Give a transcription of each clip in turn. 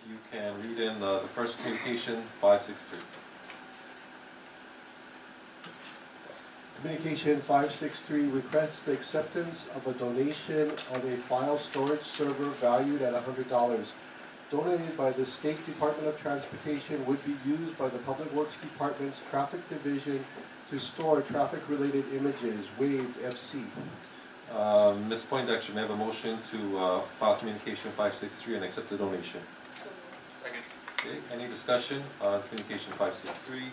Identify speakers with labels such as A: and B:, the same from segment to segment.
A: you can read in the first communication 563.
B: Communication 563 requests the acceptance of a donation of a file storage server valued at $100. Donated by the State Department of Transportation, would be used by the Public Works Department's Traffic Division to store traffic-related images. Waived FC.
A: Ms. Poindexter, may I have a motion to file communication 563 and accept the donation?
C: Second.
A: Okay, any discussion on communication 563?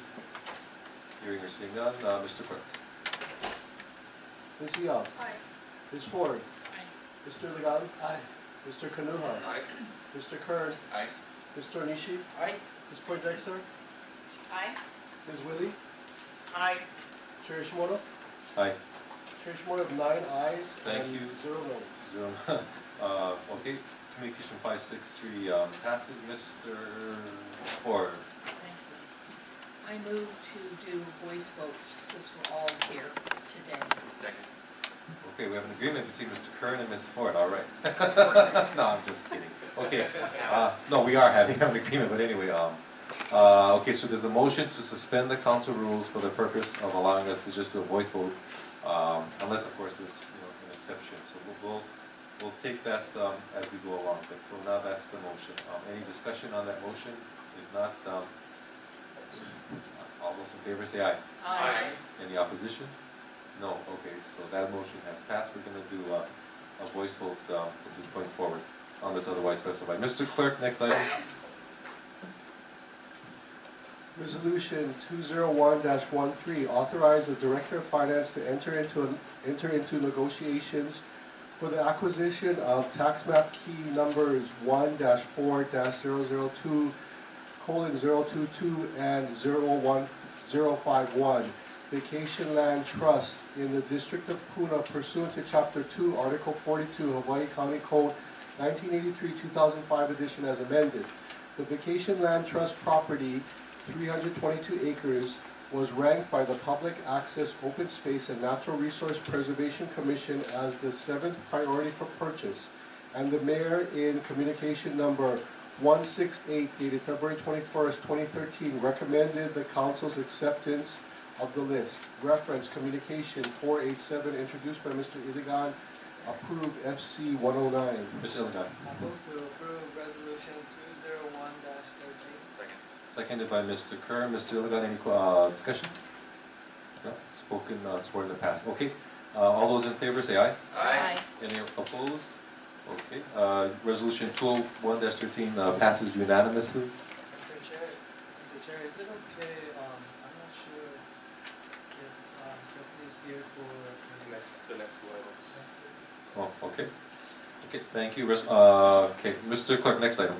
A: Hearing or seeing none, Mr. Clerk.
B: Ms. Young.
D: Aye.
B: Ms. Ford.
D: Aye.
B: Mr. Ligan. Aye. Mr. Kanuha.
C: Aye.
B: Mr. Kern.
C: Aye.
B: Mr. Onishi.
C: Aye.
B: Ms. Poindexter.
D: Aye.
B: Ms. Willie.
D: Aye.
B: Chair Shimoda.
A: Aye.
B: Chair Shimoda of 9 ayes.
A: Thank
B: and
A: you.
B: 0 noes.
A: Zero. Okay, communication 563 passes. Mr. Ford.
D: Thank you. I move to do voice votes because we're all here today.
C: Second.
A: Okay, we have an agreement between Mr. Kern and Ms. Ford, all right. No, I'm just kidding. Okay, no, we are having an agreement, but anyway, okay, so there's a motion to suspend the council rules for the purpose of allowing us to just do a voice vote, unless, of course, there's an exception. So we'll take that as we go along, but for now, that's the motion. Any discussion on that motion? If not, all those in favor say aye.
D: Aye.
A: Any opposition? No. Okay, so that motion has passed. We're going to do a voice vote from this point forward, unless otherwise specified. Mr. Clerk, next item.
B: Resolution 201-13, authorize the Director of Finance to enter into negotiations for the acquisition of tax map key numbers 1-4-002:022 and 01051, Vacation Land Trust in the District of Puna pursuant to Chapter 2, Article 42, Hawaii County Code 1983-2005 edition as amended. The Vacation Land Trust property, 322 acres, was ranked by the Public Access, Open Space, and Natural Resource Preservation Commission as the 7th priority for purchase, and the mayor in communication number 168 dated February 21st, 2013 recommended the council's acceptance of the list. Reference communication 487 introduced by Mr. Iligan, approved FC 109.
A: Mr. Iligan.
E: I move to approve resolution 201-13.
C: Second.
A: Seconded by Mr. Kern. Mr. Iligan, any discussion? No? Spoken, supported, and passed. Okay. All those in favor say aye.
D: Aye.
A: Any opposed? Okay. Resolution 201-13 passes unanimously.
E: Mr. Chair, is it okay, I'm not sure if Stephanie is here for
C: The next two items.
A: Oh, okay. Okay, thank you. Okay, Mr. Clerk, next item.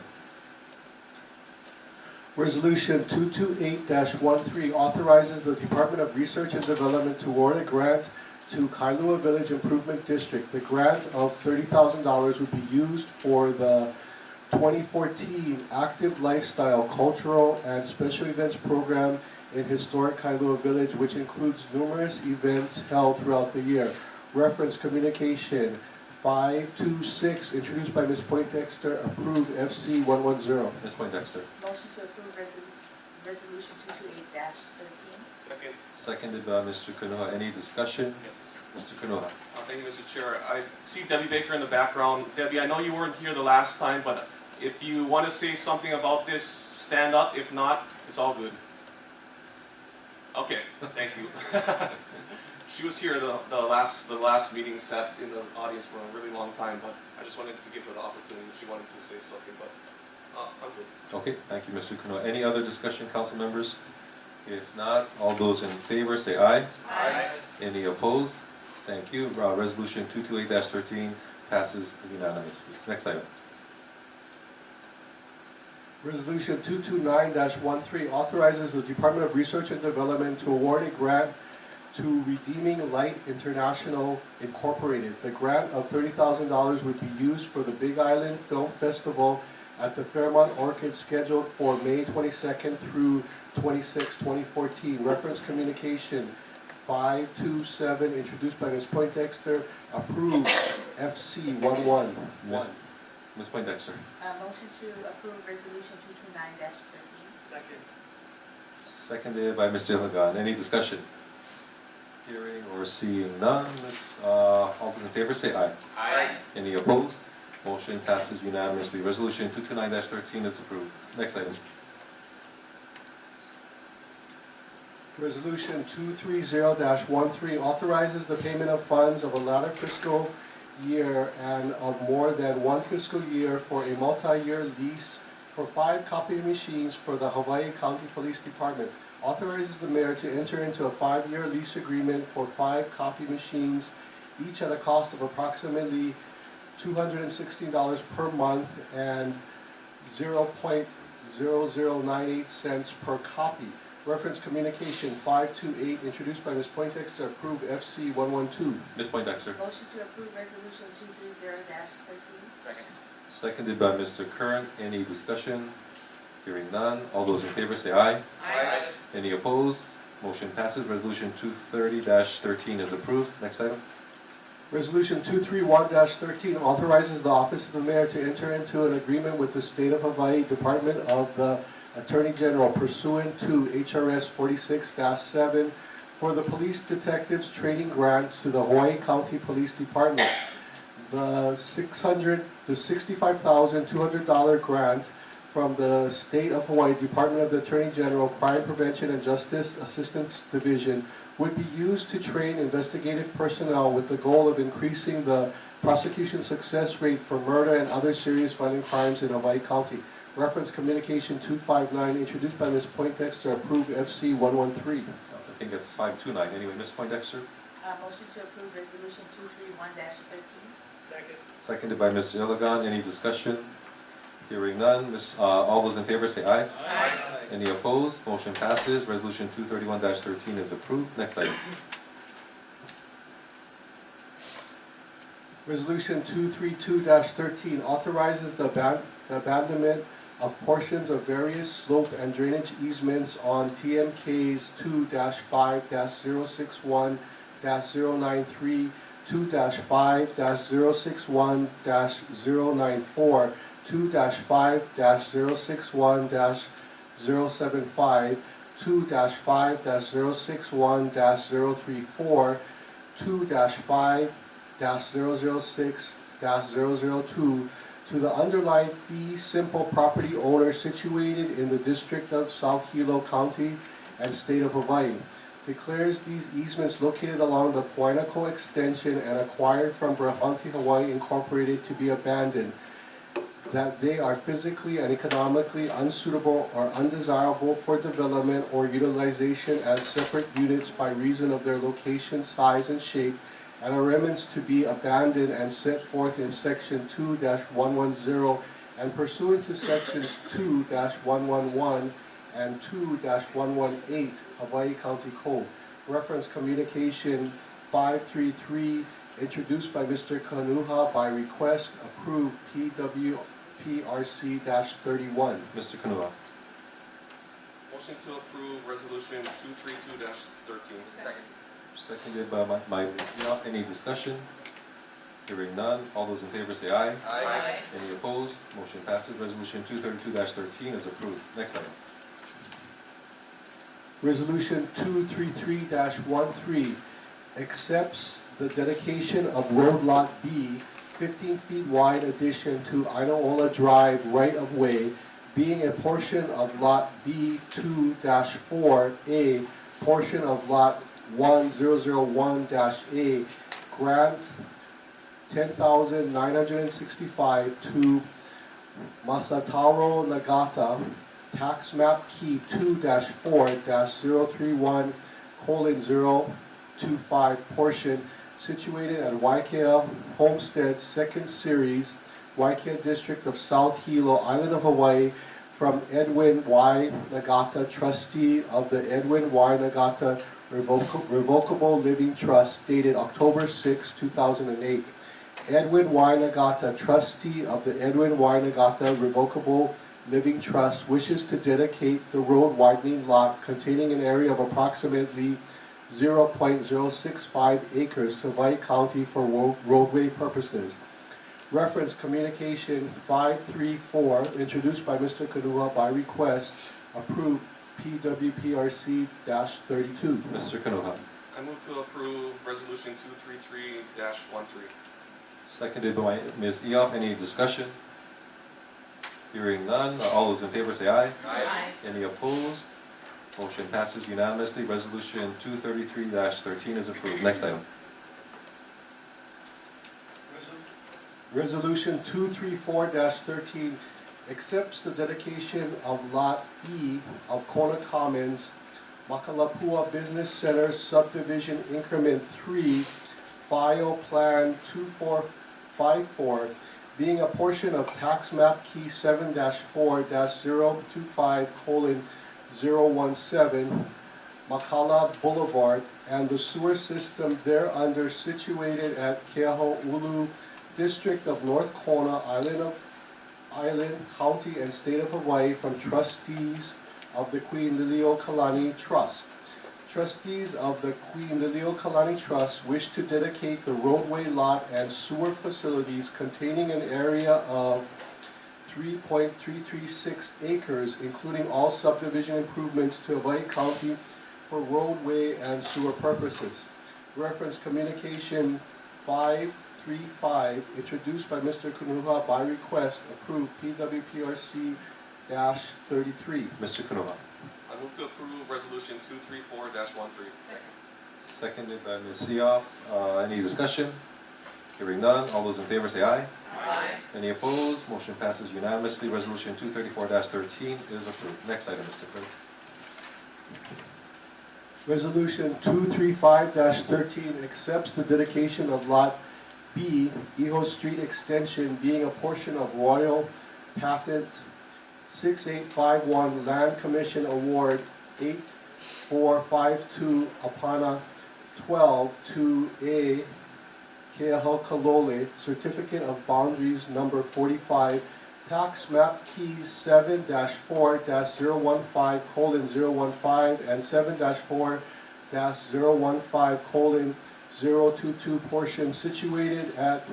B: Resolution 228-13 authorizes the Department of Research and Development to award a grant to Kailua Village Improvement District. The grant of $30,000 would be used for the 2014 Active Lifestyle Cultural and Special Events Program in historic Kailua Village, which includes numerous events held throughout the year. Reference communication 526, introduced by Ms. Poindexter, approved FC 110.
A: Ms. Poindexter.
D: Motion to approve resolution 228-13.
C: Second.
A: Seconded by Mr. Kanuha. Any discussion?
C: Yes.
A: Mr. Kanuha.
C: Thank you, Mr. Chair. I see Debbie Baker in the background. Debbie, I know you weren't here the last time, but if you want to say something about this, stand up. If not, it's all good. Okay, thank you. She was here the last meeting, sat in the audience for a really long time, but I just wanted to give her the opportunity. She wanted to say something, but I'm good.
A: Okay, thank you, Mr. Kanuha. Any other discussion, council members? If not, all those in favor say aye.
D: Aye.
A: Any opposed? Thank you. Resolution 228-13 passes unanimously. Next item.
B: Resolution 229-13 authorizes the Department of Research and Development to award a grant to Redeeming Light International Incorporated. The grant of $30,000 would be used for the Big Island Film Festival at the Fairmont Orchid scheduled for May 22nd through 26, 2014. Reference communication 527, introduced by Ms. Poindexter, approved FC 111.
A: Ms. Poindexter.
F: Motion to approve resolution 229-13.
E: Second.
A: Seconded by Mr. Ilagan. Any discussion? Hearing or seeing none, all those in favor say aye.
C: Aye.
A: Any opposed? Motion passes unanimously. Resolution 229-13 is approved. Next item.
B: Resolution 230-13 authorizes the payment of funds of a latter fiscal year and of more than one fiscal year for a multi-year lease for 5 copy machines for the Hawaii County Police Department. Authorizes the mayor to enter into a 5-year lease agreement for 5 copy machines, each at a cost of approximately $216 per month and 0.0098 cents per copy. Reference Communication 528, introduced by Ms. Poindexter, approve FC 112.
A: Ms. Poindexter.
F: Motion to approve resolution 230-13.
C: Second.
A: Seconded by Mr. Curran. Any discussion? Hearing none. All those in favor say aye.
C: Aye.
A: Any opposed? Motion passes. Resolution 230-13 is approved. Next item.
B: Resolution 231-13 authorizes the Office of the Mayor to enter into an agreement with the State of Hawaii Department of the Attorney General pursuant to HRS 46-7 for the Police Detectives Training Grant to the Hawaii County Police Department. The $65,200 grant from the State of Hawaii Department of the Attorney General Crime Prevention and Justice Assistance Division would be used to train investigative personnel with the goal of increasing the prosecution success rate for murder and other serious violent crimes in Hawaii County. Reference Communication 259, introduced by Ms. Poindexter, approved FC 113.
A: I think it's 529. Anyway, Ms. Poindexter.
F: Motion to approve resolution 231-13.
E: Second.
A: Seconded by Mr. Ilagan. Any discussion? Hearing none. All those in favor say aye.
F: Aye.
A: Any opposed? Motion passes. Resolution 231-13 is approved. Next item.
B: Resolution 232-13 authorizes the abandonment of portions of various slope and drainage easements on TMKs 2-5-061-093, 2-5-061-094, 2-5-061-075, 2-5-061-034, 2-5-006-002 to the underlying fee simple property owner situated in the District of South Hilo County and State of Hawaii. Declares these easements located along the Poinaco extension and acquired from Brahanti Hawaii Incorporated to be abandoned, that they are physically and economically unsuitable or undesirable for development or utilization as separate units by reason of their location, size, and shape, and are remnants to be abandoned and set forth in Section 2-110 and pursuant to Sections 2-111 and 2-118 Hawaii County Code. Reference Communication 533, introduced by Mr. Kanuha by request, approved PWPRC-31.
A: Mr. Kanua.
C: Motion to approve resolution 232-13. Second.
A: Seconded by my any discussion? Hearing none. All those in favor say aye.
F: Aye.
A: Any opposed? Motion passes. Resolution 232-13 is approved. Next item.
B: Resolution 233-13 accepts the dedication of Road Lot B, 15 feet wide addition to Ainola Drive right-of-way, being a portion of Lot B2-4A, portion of Lot 1001-A, grant $10,965 to Masataro Nagata, tax map key 2-4-031:025, portion situated at Waikea Homestead Second Series, Waikea District of South Hilo, Island of Hawaii, from Edwin Y. Nagata, trustee of the Edwin Y. Nagata Revocable Living Trust, dated October 6, 2008. Edwin Y. Nagata, trustee of the Edwin Y. Nagata Revocable Living Trust, wishes to dedicate the road widening lot containing an area of approximately 0.065 acres to Hawaii County for roadway purposes. Reference Communication 534, introduced by Mr. Kanuha by request, approved PWPRC-32.
A: Mr. Kanuha.
C: I move to approve resolution 233-13.
A: Seconded by Ms. Eoff. Any discussion? Hearing none. All those in favor say aye.
F: Aye.
A: Any opposed? Motion passes unanimously. Resolution 233-13 is approved. Next item.
B: Resolution 234-13 accepts the dedication of Lot E of Kona Commons, Makalapua Business Center Subdivision Increment 3, File Plan 2454, being a portion of Tax Map Key 7-4-025:017, Makala Boulevard, and the sewer system thereunder situated at Keaho'ulu, District of North Kona, Island, County, and State of Hawaii, from trustees of the Queen Liliuokalani Trust. Trustees of the Queen Liliuokalani Trust wish to dedicate the roadway lot and sewer facilities containing an area of 3.336 acres, including all subdivision improvements, to Hawaii County for roadway and sewer purposes. Reference Communication 535, introduced by Mr. Kanuha by request, approved PWPRC-33.
A: Mr. Kanuha.
C: I move to approve resolution 234-13.
A: Seconded by Ms. Eoff. Any discussion? Hearing none. All those in favor say aye.
F: Aye.
A: Any opposed? Motion passes unanimously. Resolution 234-13 is approved. Next item, Mr. Clerk.
B: Resolution 235-13 accepts the dedication of Lot B, Iho Street Extension, being a portion of Royal Patent 6851 Land Commission Award 8452 Apana 12 to A Keahokalole, Certificate of Boundaries Number 45, Tax Map Keys 7-4-015:015 and 7-4-015:022, portion situated at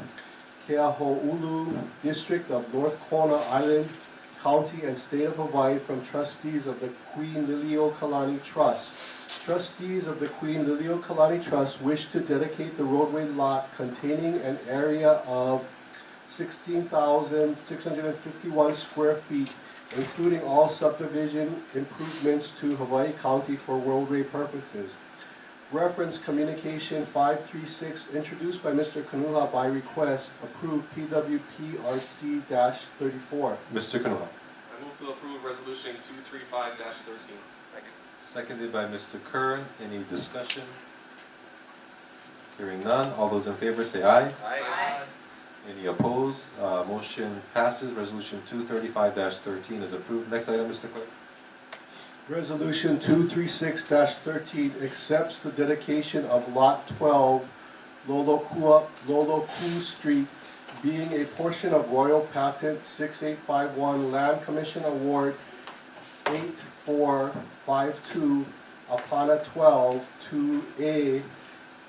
B: Keaho'ulu, District of North Kona, Island, County, and State of Hawaii, from trustees of the Queen Liliuokalani Trust. Trustees of the Queen Liliuokalani Trust wish to dedicate the roadway lot containing an area of 16,651 square feet, including all subdivision improvements, to Hawaii County for roadway purposes. Reference Communication 536, introduced by Mr. Kanuha by request, approved PWPRC-34.
A: Mr. Kanuha.
C: I move to approve resolution 235-13.
A: Seconded by Mr. Kern. Any discussion? Hearing none. All those in favor say aye.
F: Aye.
A: Any opposed? Motion passes. Resolution 235-13 is approved. Next item, Mr. Clerk.
B: Resolution 236-13 accepts the dedication of Lot 12, Loloku Street, being a portion of Royal Patent 6851 Land Commission Award 8452 Apana 12 to A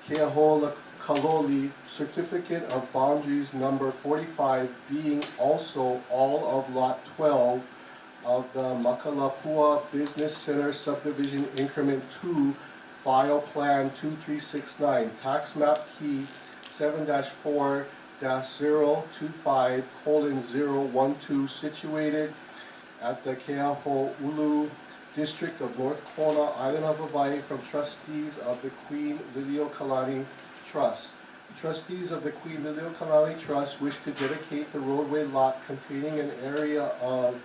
B: Keahokalole, Certificate of Boundaries Number 45, being also all of Lot 12 of the Makalapua Business Center Subdivision Increment 2, File Plan 2369, Tax Map Key 7-4-025:012, situated at the Keaho'ulu, District of North Kona, Island of Hawaii, from trustees of the Queen Liliuokalani Trust. Trustees of the Queen Liliuokalani Trust wish to dedicate the roadway lot containing an area of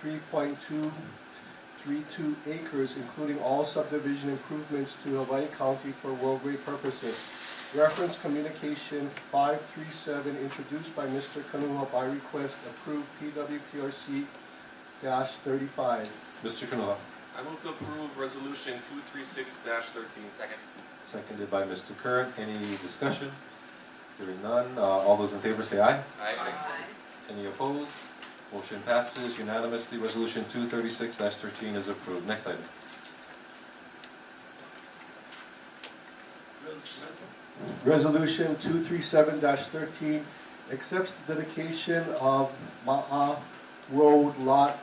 B: 3.232 acres, including all subdivision improvements, to Hawaii County for roadway purposes. Reference Communication 537, introduced by Mr. Kanuha by request, approved PWPRC-35.
A: Mr. Kanuha.
C: I move to approve resolution 236-13.
A: Seconded by Mr. Kern. Any discussion? Hearing none. All those in favor say aye.
F: Aye.
A: Any opposed? Motion passes unanimously. Resolution 236-13 is approved. Next item.
B: Resolution 237-13 accepts the dedication of Ma'a Road Lot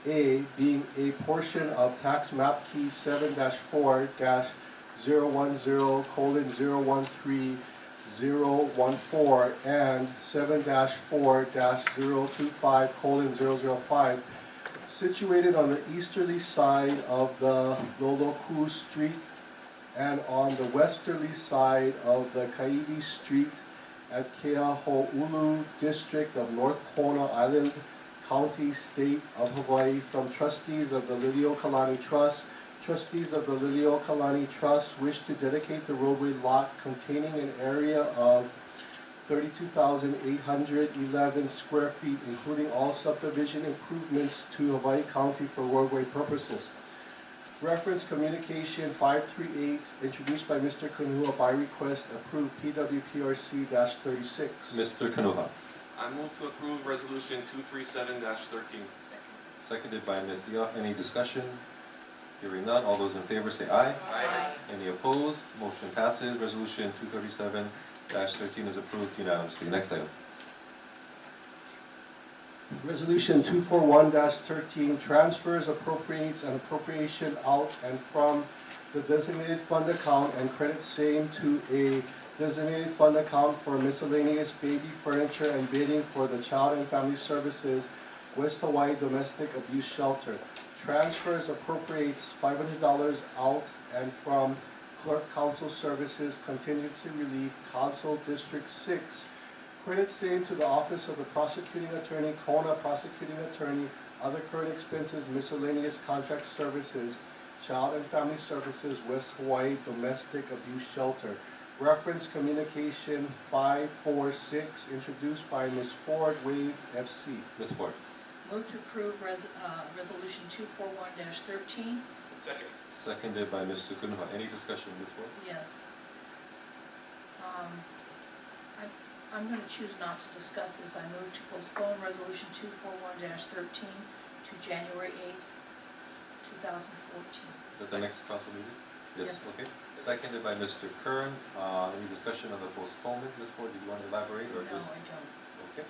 B: A, being a portion of tax map key 7-4-010:013-014 and 7-4-025:005, situated on the easterly side of the Loloku Street and on the westerly side of the Kaidi Street at Keaho'ulu, District of North Kona Island, County, State of Hawaii, from trustees of the Liliuokalani Trust. Trustees of the Liliuokalani Trust wish to dedicate the roadway lot containing an area of 32,811 square feet, including all subdivision improvements, to Hawaii County for roadway purposes. Reference Communication 538, introduced by Mr. Kanuha by request, approved PWPRC-36.
A: Mr. Kanuha.
C: I move to approve resolution 237-13.
A: Seconded by Ms. Ia. Any discussion? Hearing none, all those in favor say aye.
D: Aye.
A: Any opposed? Motion passes. Resolution 237-13 is approved unanimously. Next item.
B: Resolution 241-13, transfers, appropriates, and appropriation out and from the designated fund account and credit same to a designated fund account for miscellaneous baby furniture and bidding for the Child and Family Services West Hawaii Domestic Abuse Shelter. Transfers, appropriates $500 out and from Clerk Council Services Contingency Relief, Council District 6. Credit same to the Office of the Prosecuting Attorney, Kona Prosecuting Attorney, other current expenses, miscellaneous contract services, Child and Family Services, West Hawaii Domestic Abuse Shelter. Reference Communication 546, introduced by Ms. Ford, Wave FC.
A: Ms. Ford.
D: Move to approve resolution 241-13.
C: Second.
A: Seconded by Mr. Kanuha. Any discussion, Ms. Ford?
D: Yes. I'm going to choose not to discuss this. I move to postpone resolution 241-13 to January 8th, 2014.
A: Is that the next council meeting?
D: Yes.
A: Okay. Seconded by Mr. Kern. Any discussion on the postponement? Ms. Ford, do you want to elaborate or
D: No,
A: just?
D: I don't.
A: Okay.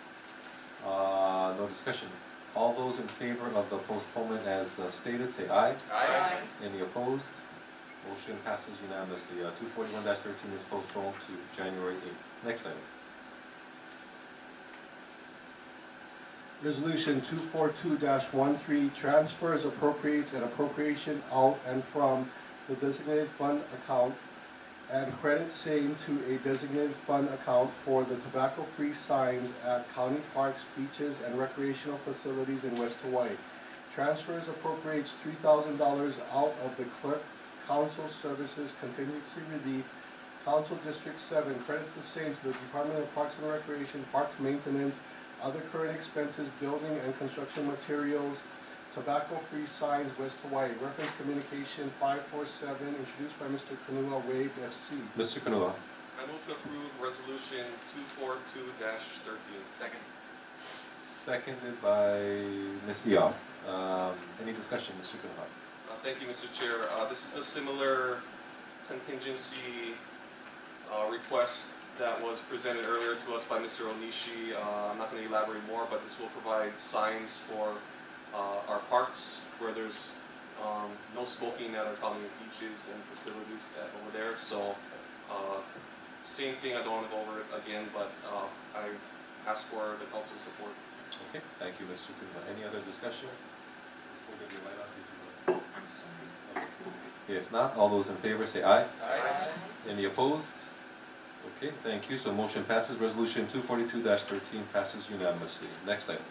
A: No discussion. All those in favor of the postponement as stated, say aye.
D: Aye.
A: Any opposed? Motion passes unanimously. 241-13 is postponed to January 8th. Next item.
B: Resolution 242-13, transfers, appropriates, and appropriation out and from the designated fund account and credit same to a designated fund account for the tobacco-free signs at county parks, beaches, and recreational facilities in West Hawaii. Transfers, appropriates $3,000 out of the Clerk Council Services Contingency Relief, Council District 7, credits the same to the Department of Parks and Recreation, Park Maintenance, other current expenses, building and construction materials, tobacco-free signs, West Hawaii. Reference Communication 547, introduced by Mr. Kanuha, Wave FC.
A: Mr. Kanuha.
C: I move to approve resolution 242-13. Second.
A: Seconded by Ms. Ia. Any discussion, Mr. Kanuha?
C: Thank you, Mr. Chair. This is a similar contingency request that was presented earlier to us by Mr. Onishi. I'm not going to elaborate more, but this will provide signs for our parks where there's no smoking at our county beaches and facilities over there. So same thing, I don't want to go over it again, but I ask for the council's support.
A: Okay, thank you, Mr. Kanuha. Any other discussion?
D: I'm sorry.
A: If not, all those in favor say aye.
C: Aye.
A: Any opposed? Okay, thank you. So motion passes. Resolution 242-13 passes unanimously. Next item.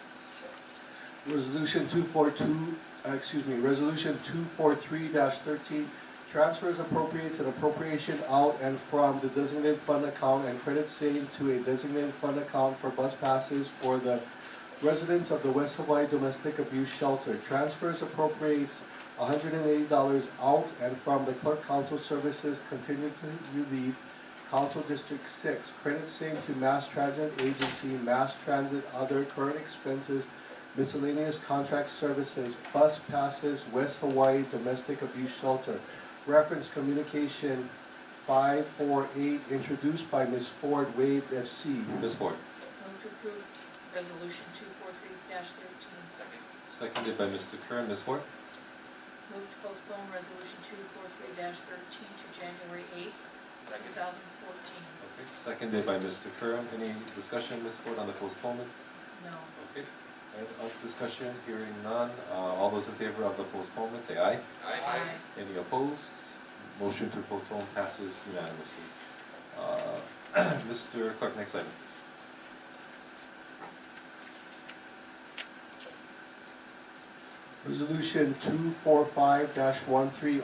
B: Resolution 243-13, transfers, appropriates, and appropriation out and from the designated fund account and credit same to a designated fund account for bus passes for the residents of the West Hawaii Domestic Abuse Shelter. Transfers, appropriates $180 out and from the Clerk Council Services Contingency Relief, Council District 6. Credit same to Mass Transit Agency, Mass Transit, other current expenses, miscellaneous contract services, bus passes, West Hawaii Domestic Abuse Shelter. Reference Communication 548, introduced by Ms. Ford, Wave FC.
A: Ms. Ford.
D: Move to approve resolution 243-13.
C: Second.
A: Seconded by Mr. Kern. Ms. Ford?
D: Move to postpone resolution 243-13 to January 8th, 2014.
A: Okay, seconded by Mr. Kern. Any discussion, Ms. Ford, on the postponement?
D: No.
A: Okay, and of discussion, hearing none. All those in favor of the postponement, say aye.
D: Aye.
A: Any opposed? Motion to postpone passes unanimously. Mr. Clerk, next item.
B: Resolution 245-13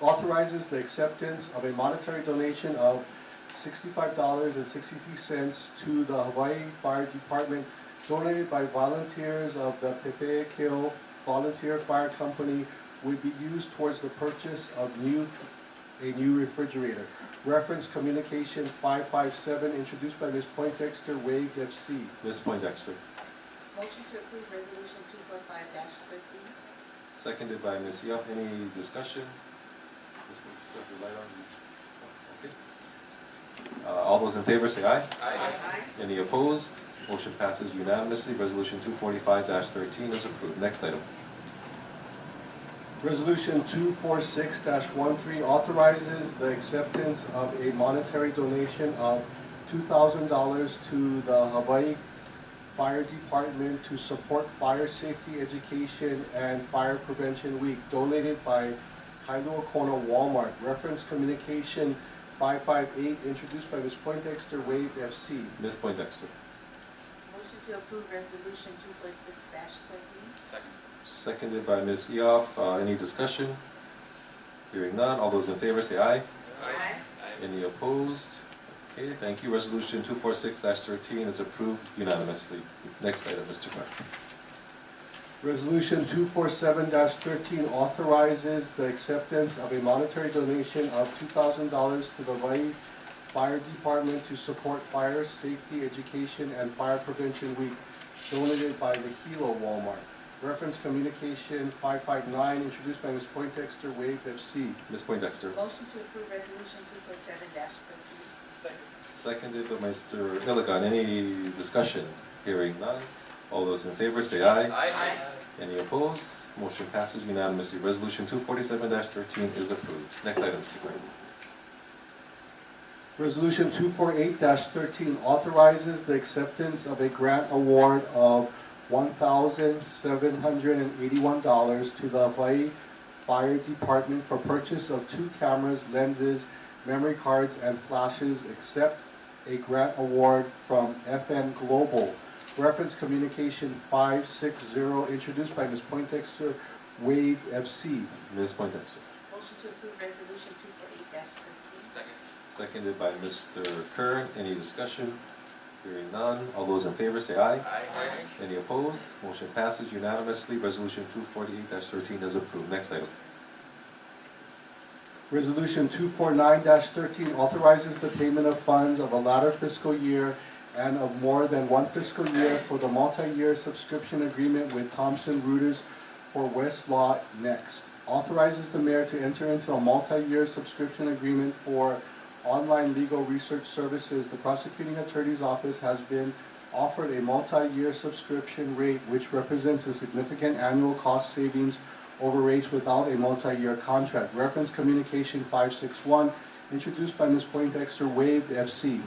B: authorizes the acceptance of a monetary donation of $65.63 to the Hawaii Fire Department donated by volunteers of the Pepe'ekeo Volunteer Fire Company would be used towards the purchase of a new refrigerator. Reference Communication 557 introduced by Ms. Poindexter, waived FC.
A: Ms. Poindexter.
F: Motion to approve resolution 245-13.
A: Seconded by Ms. Yap. Any discussion? Ms. Poindexter, okay. All those in favor say aye.
F: Aye.
A: Any opposed? Motion passes unanimously. Resolution 245-13 is approved. Next item.
B: Resolution 246-13 authorizes the acceptance of a monetary donation of $2,000 to the Hawaii Fire Department to support fire safety education and fire prevention week, donated by Kailua Kona Walmart. Reference Communication 558, introduced by Ms. Poindexter, waived FC.
A: Ms. Poindexter.
F: Motion to approve resolution 246-13.
C: Second.
A: Seconded by Ms. Eoff. Any discussion? Hearing none. All those in favor say aye.
F: Aye.
A: Any opposed? Okay, thank you. Resolution 246-13 is approved unanimously. Next item, Mr. Clerk.
B: Resolution 247-13 authorizes the acceptance of a monetary donation of $2,000 to the Hawaii Fire Department to support fire safety education and fire prevention week, donated by the Hilo Walmart. Reference Communication 559, introduced by Ms. Poindexter, waived FC.
A: Ms. Poindexter.
F: Motion to approve resolution 247-13.
E: Second.
A: Seconded by Mr. Iligan. Any discussion? Hearing none. All those in favor say aye.
F: Aye.
A: Any opposed? Motion passes unanimously. Resolution 247-13 is approved. Next item, Mr. Clerk.
B: Resolution 248-13 authorizes the acceptance of a grant award of $1,781 to the Hawaii Fire Department for purchase of 2 cameras, lenses, memory cards, and flashes, except a grant award from FN Global. Reference Communication 560, introduced by Ms. Poindexter, waived FC.
A: Ms. Poindexter.
F: Motion to approve resolution 248-13.
C: Second.
A: Seconded by Mr. Kern. Any discussion? Hearing none. All those in favor say aye.
C: Aye.
A: Any opposed? Motion passes unanimously. Resolution 248-13 is approved. Next item.
B: Resolution 249-13 authorizes the payment of funds of a latter fiscal year and of more than one fiscal year for the multi-year subscription agreement with Thomson Reuters for Westlaw Next. Authorizes the mayor to enter into a multi-year subscription agreement for online legal research services. The prosecuting attorney's office has been offered a multi-year subscription rate, which represents a significant annual cost savings over rates without a multi-year contract. Reference Communication 561, introduced by Ms. Poindexter, waived FC.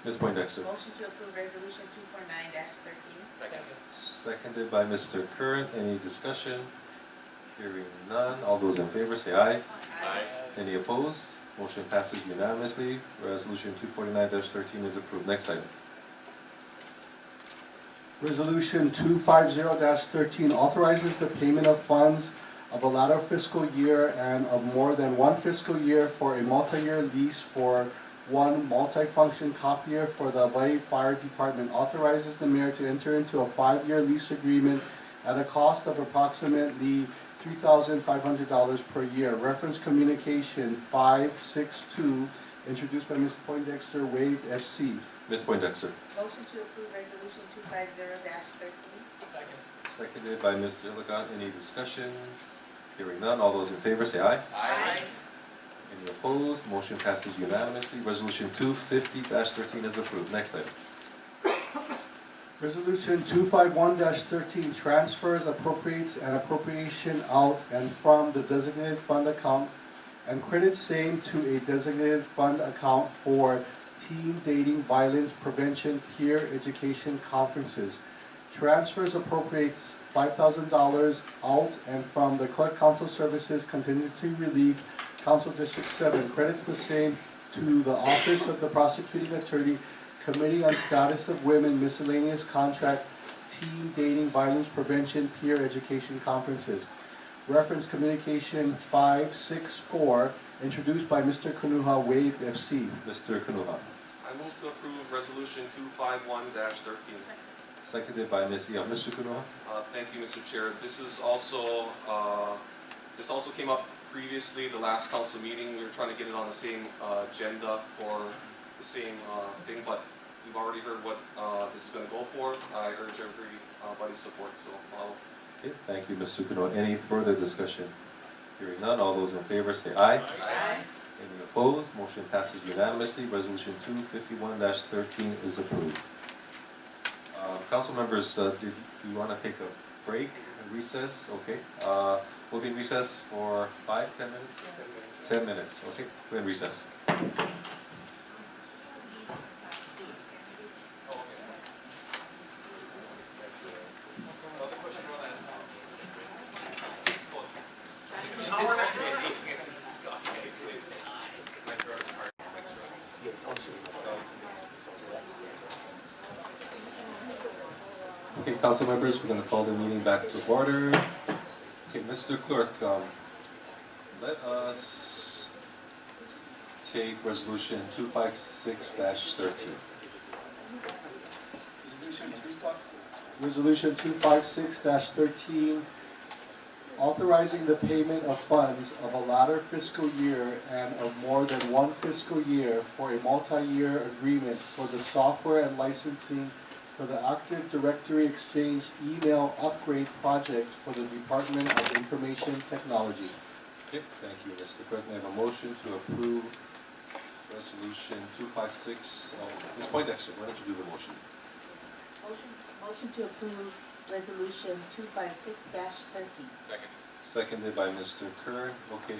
A: Ms. Poindexter.
F: Motion to approve resolution 249-13.
C: Second.
A: Seconded by Mr. Curran. Any discussion? Hearing none. All those in favor say aye.
C: Aye.
A: Any opposed? Motion passes unanimously. Resolution 249-13 is approved. Next item.
B: Resolution 250-13 authorizes the payment of funds of a latter fiscal year and of more than one fiscal year for a multi-year lease for one multifunction copier for the Hawaii Fire Department. Authorizes the mayor to enter into a 5-year lease agreement at a cost of approximately $3,500 per year. Reference Communication 562, introduced by Ms. Poindexter, waived FC.
A: Ms. Poindexter.
F: Motion to approve resolution 250-13.
E: Second.
A: Seconded by Mr. Iligan. Any discussion? Hearing none. All those in favor say aye.
F: Aye.
A: Any opposed? Motion passes unanimously. Resolution 250-13 is approved. Next item.
B: Resolution 251-13 transfers, appropriates, and appropriation out and from the designated fund account and credits same to a designated fund account for teen dating violence prevention peer education conferences. Transfers appropriates $5,000 out and from the Clerk Council Services Contingency Relief Council District 7. Credits the same to the Office of the Prosecuting Attorney, Committee on Status of Women Miscellaneous Contract Teen Dating Violence Prevention Peer Education Conferences. Reference Communication 564, introduced by Mr. Kanuha, waived FC.
A: Mr. Kanuha.
C: I move to approve resolution 251-13.
A: Seconded by Ms. Young. Mr. Kanuha?
C: Thank you, Mr. Chair. This also came up previously, the last council meeting. We were trying to get it on the same agenda for the same thing, but you've already heard what this is going to go for. I urge everybody's support, so I'll...
A: Okay, thank you, Mr. Kanuha. Any further discussion? Hearing none, all those in favor say aye.
F: Aye.
A: Any opposed? Motion passes unanimously. Resolution 251-13 is approved. Council members, did you want to take a break, a recess? Okay. We'll be in recess for 5, 10 minutes? 10 minutes. Okay, we're in recess. Okay, council members, we're going to call the meeting back to order. Okay, Mr. Clerk, let us take resolution 256-13.
B: Resolution 256-13, authorizing the payment of funds of a latter fiscal year and of more than one fiscal year for a multi-year agreement for the software and licensing for the Active Directory Exchange email upgrade project for the Department of Information Technology.
A: Okay, thank you, Mr. Clerk. May I have a motion to approve resolution 256? Ms. Poindexter, why don't you do the motion?
F: Motion to approve resolution 256-13.
A: Seconded by Mr. Kern. Okay,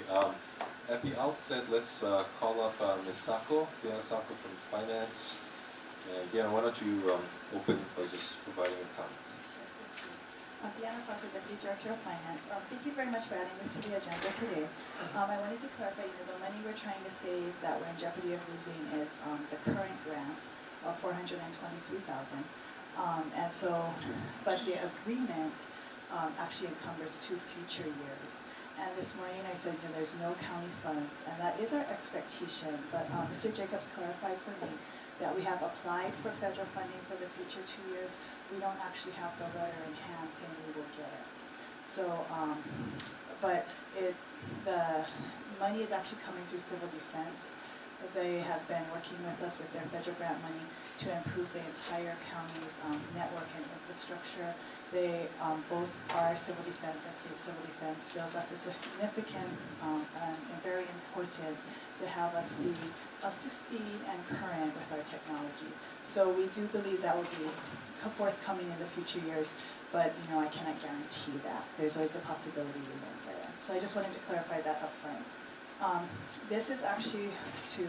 A: at the outset, let's call up Ms. Sacco, Diana Sacco from Finance. And Diana, why don't you open by just providing your comments?
G: Diana Sacco, Deputy Director of Finance. Thank you very much for adding this to the agenda today. I wanted to clarify, the money we're trying to save that we're in jeopardy of losing is the current grant of $423,000. And so, but the agreement actually encumbers 2 future years. And this morning I said, there's no county funds, and that is our expectation. But Mr. Jacobs clarified for me that we have applied for federal funding for the future 2 years. We don't actually have the letter in hand saying we will get it. So, but the money is actually coming through civil defense. They have been working with us with their federal grant money to improve the entire county's network and infrastructure. They, both our civil defense and state civil defense feels that's a significant and very important to have us be up to speed and current with our technology. So we do believe that will be forthcoming in the future years, but I cannot guarantee that. There's always the possibility we won't get it. So I just wanted to clarify that up front. This is actually to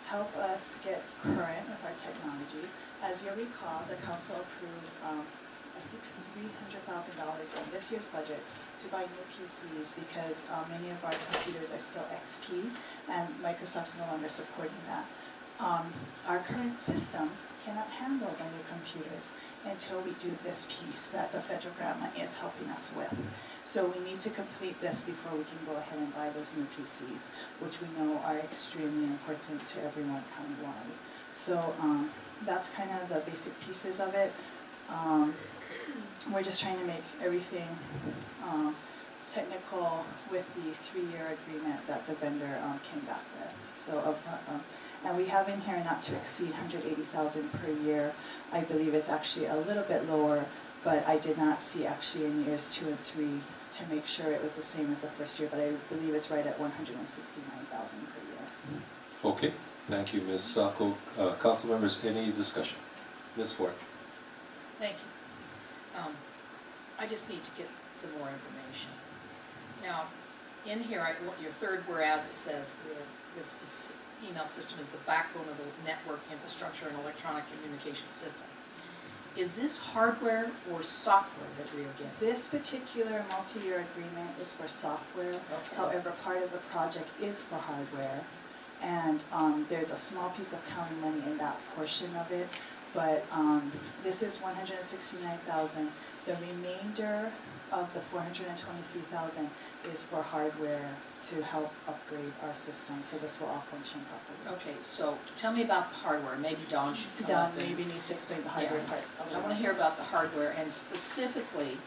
G: help us get current with our technology. As you recall, the council approved, I think $300,000 in this year's budget to buy new PCs because many of our computers are still XP and Microsoft's no longer supporting that. Our current system cannot handle the new computers until we do this piece that the federal grant money is helping us with. So we need to complete this before we can go ahead and buy those new PCs, which we know are extremely important to everyone countywide. So that's kind of the basic pieces of it. We're just trying to make everything technical with the 3-year agreement that the vendor came back with. So, and we have in here not to exceed $180,000 per year. I believe it's actually a little bit lower, but I did not see actually in years 2 and 3 to make sure it was the same as the first year, but I believe it's right at $169,000 per year.
A: Okay, thank you, Ms. Sacco. Council members, any discussion? Ms. Ford.
D: Thank you. I just need to get some more information. Now, in here, your third whereas, it says this email system is the backbone of the network infrastructure and electronic communication system. Is this hardware or software that we are getting?
G: This particular multi-year agreement is for software.
D: Okay.
G: However, part of the project is for hardware. And there's a small piece of county money in that portion of it. But this is $169,000. The remainder of the $423,000 is for hardware to help upgrade our system, so this will all function properly.
D: Okay, so tell me about the hardware. Maybe Don should come
G: Don
D: up and-
G: maybe needs to explain the hardware
D: Yeah.
G: part.
D: I want to hear about the hardware, and specifically,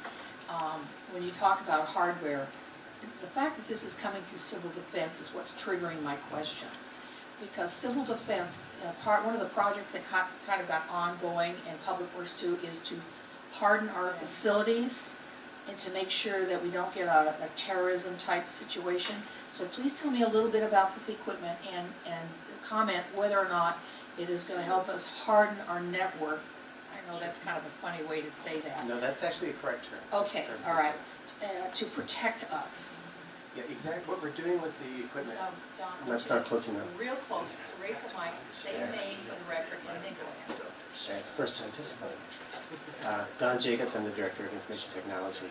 D: when you talk about hardware, the fact that this is coming through civil defense is what's triggering my questions. Because civil defense, one of the projects that kind of got ongoing, and Public Works too, is to harden our facilities and to make sure that we don't get a terrorism type situation. So please tell me a little bit about this equipment and comment whether or not it is going to help us harden our network. I know that's kind of a funny way to say that.
H: No, that's actually a correct term.
D: Okay, all right, to protect us.
H: Yeah, exactly. What we're doing with the equipment.
D: Don, I want
H: Let's
D: you
H: start
D: to
H: closing up.
D: real close, raise the mic, say your name for the record, and then go ahead.
H: Yeah, it's the first time testifying. Don Jacobs, I'm the Director of Information Technology.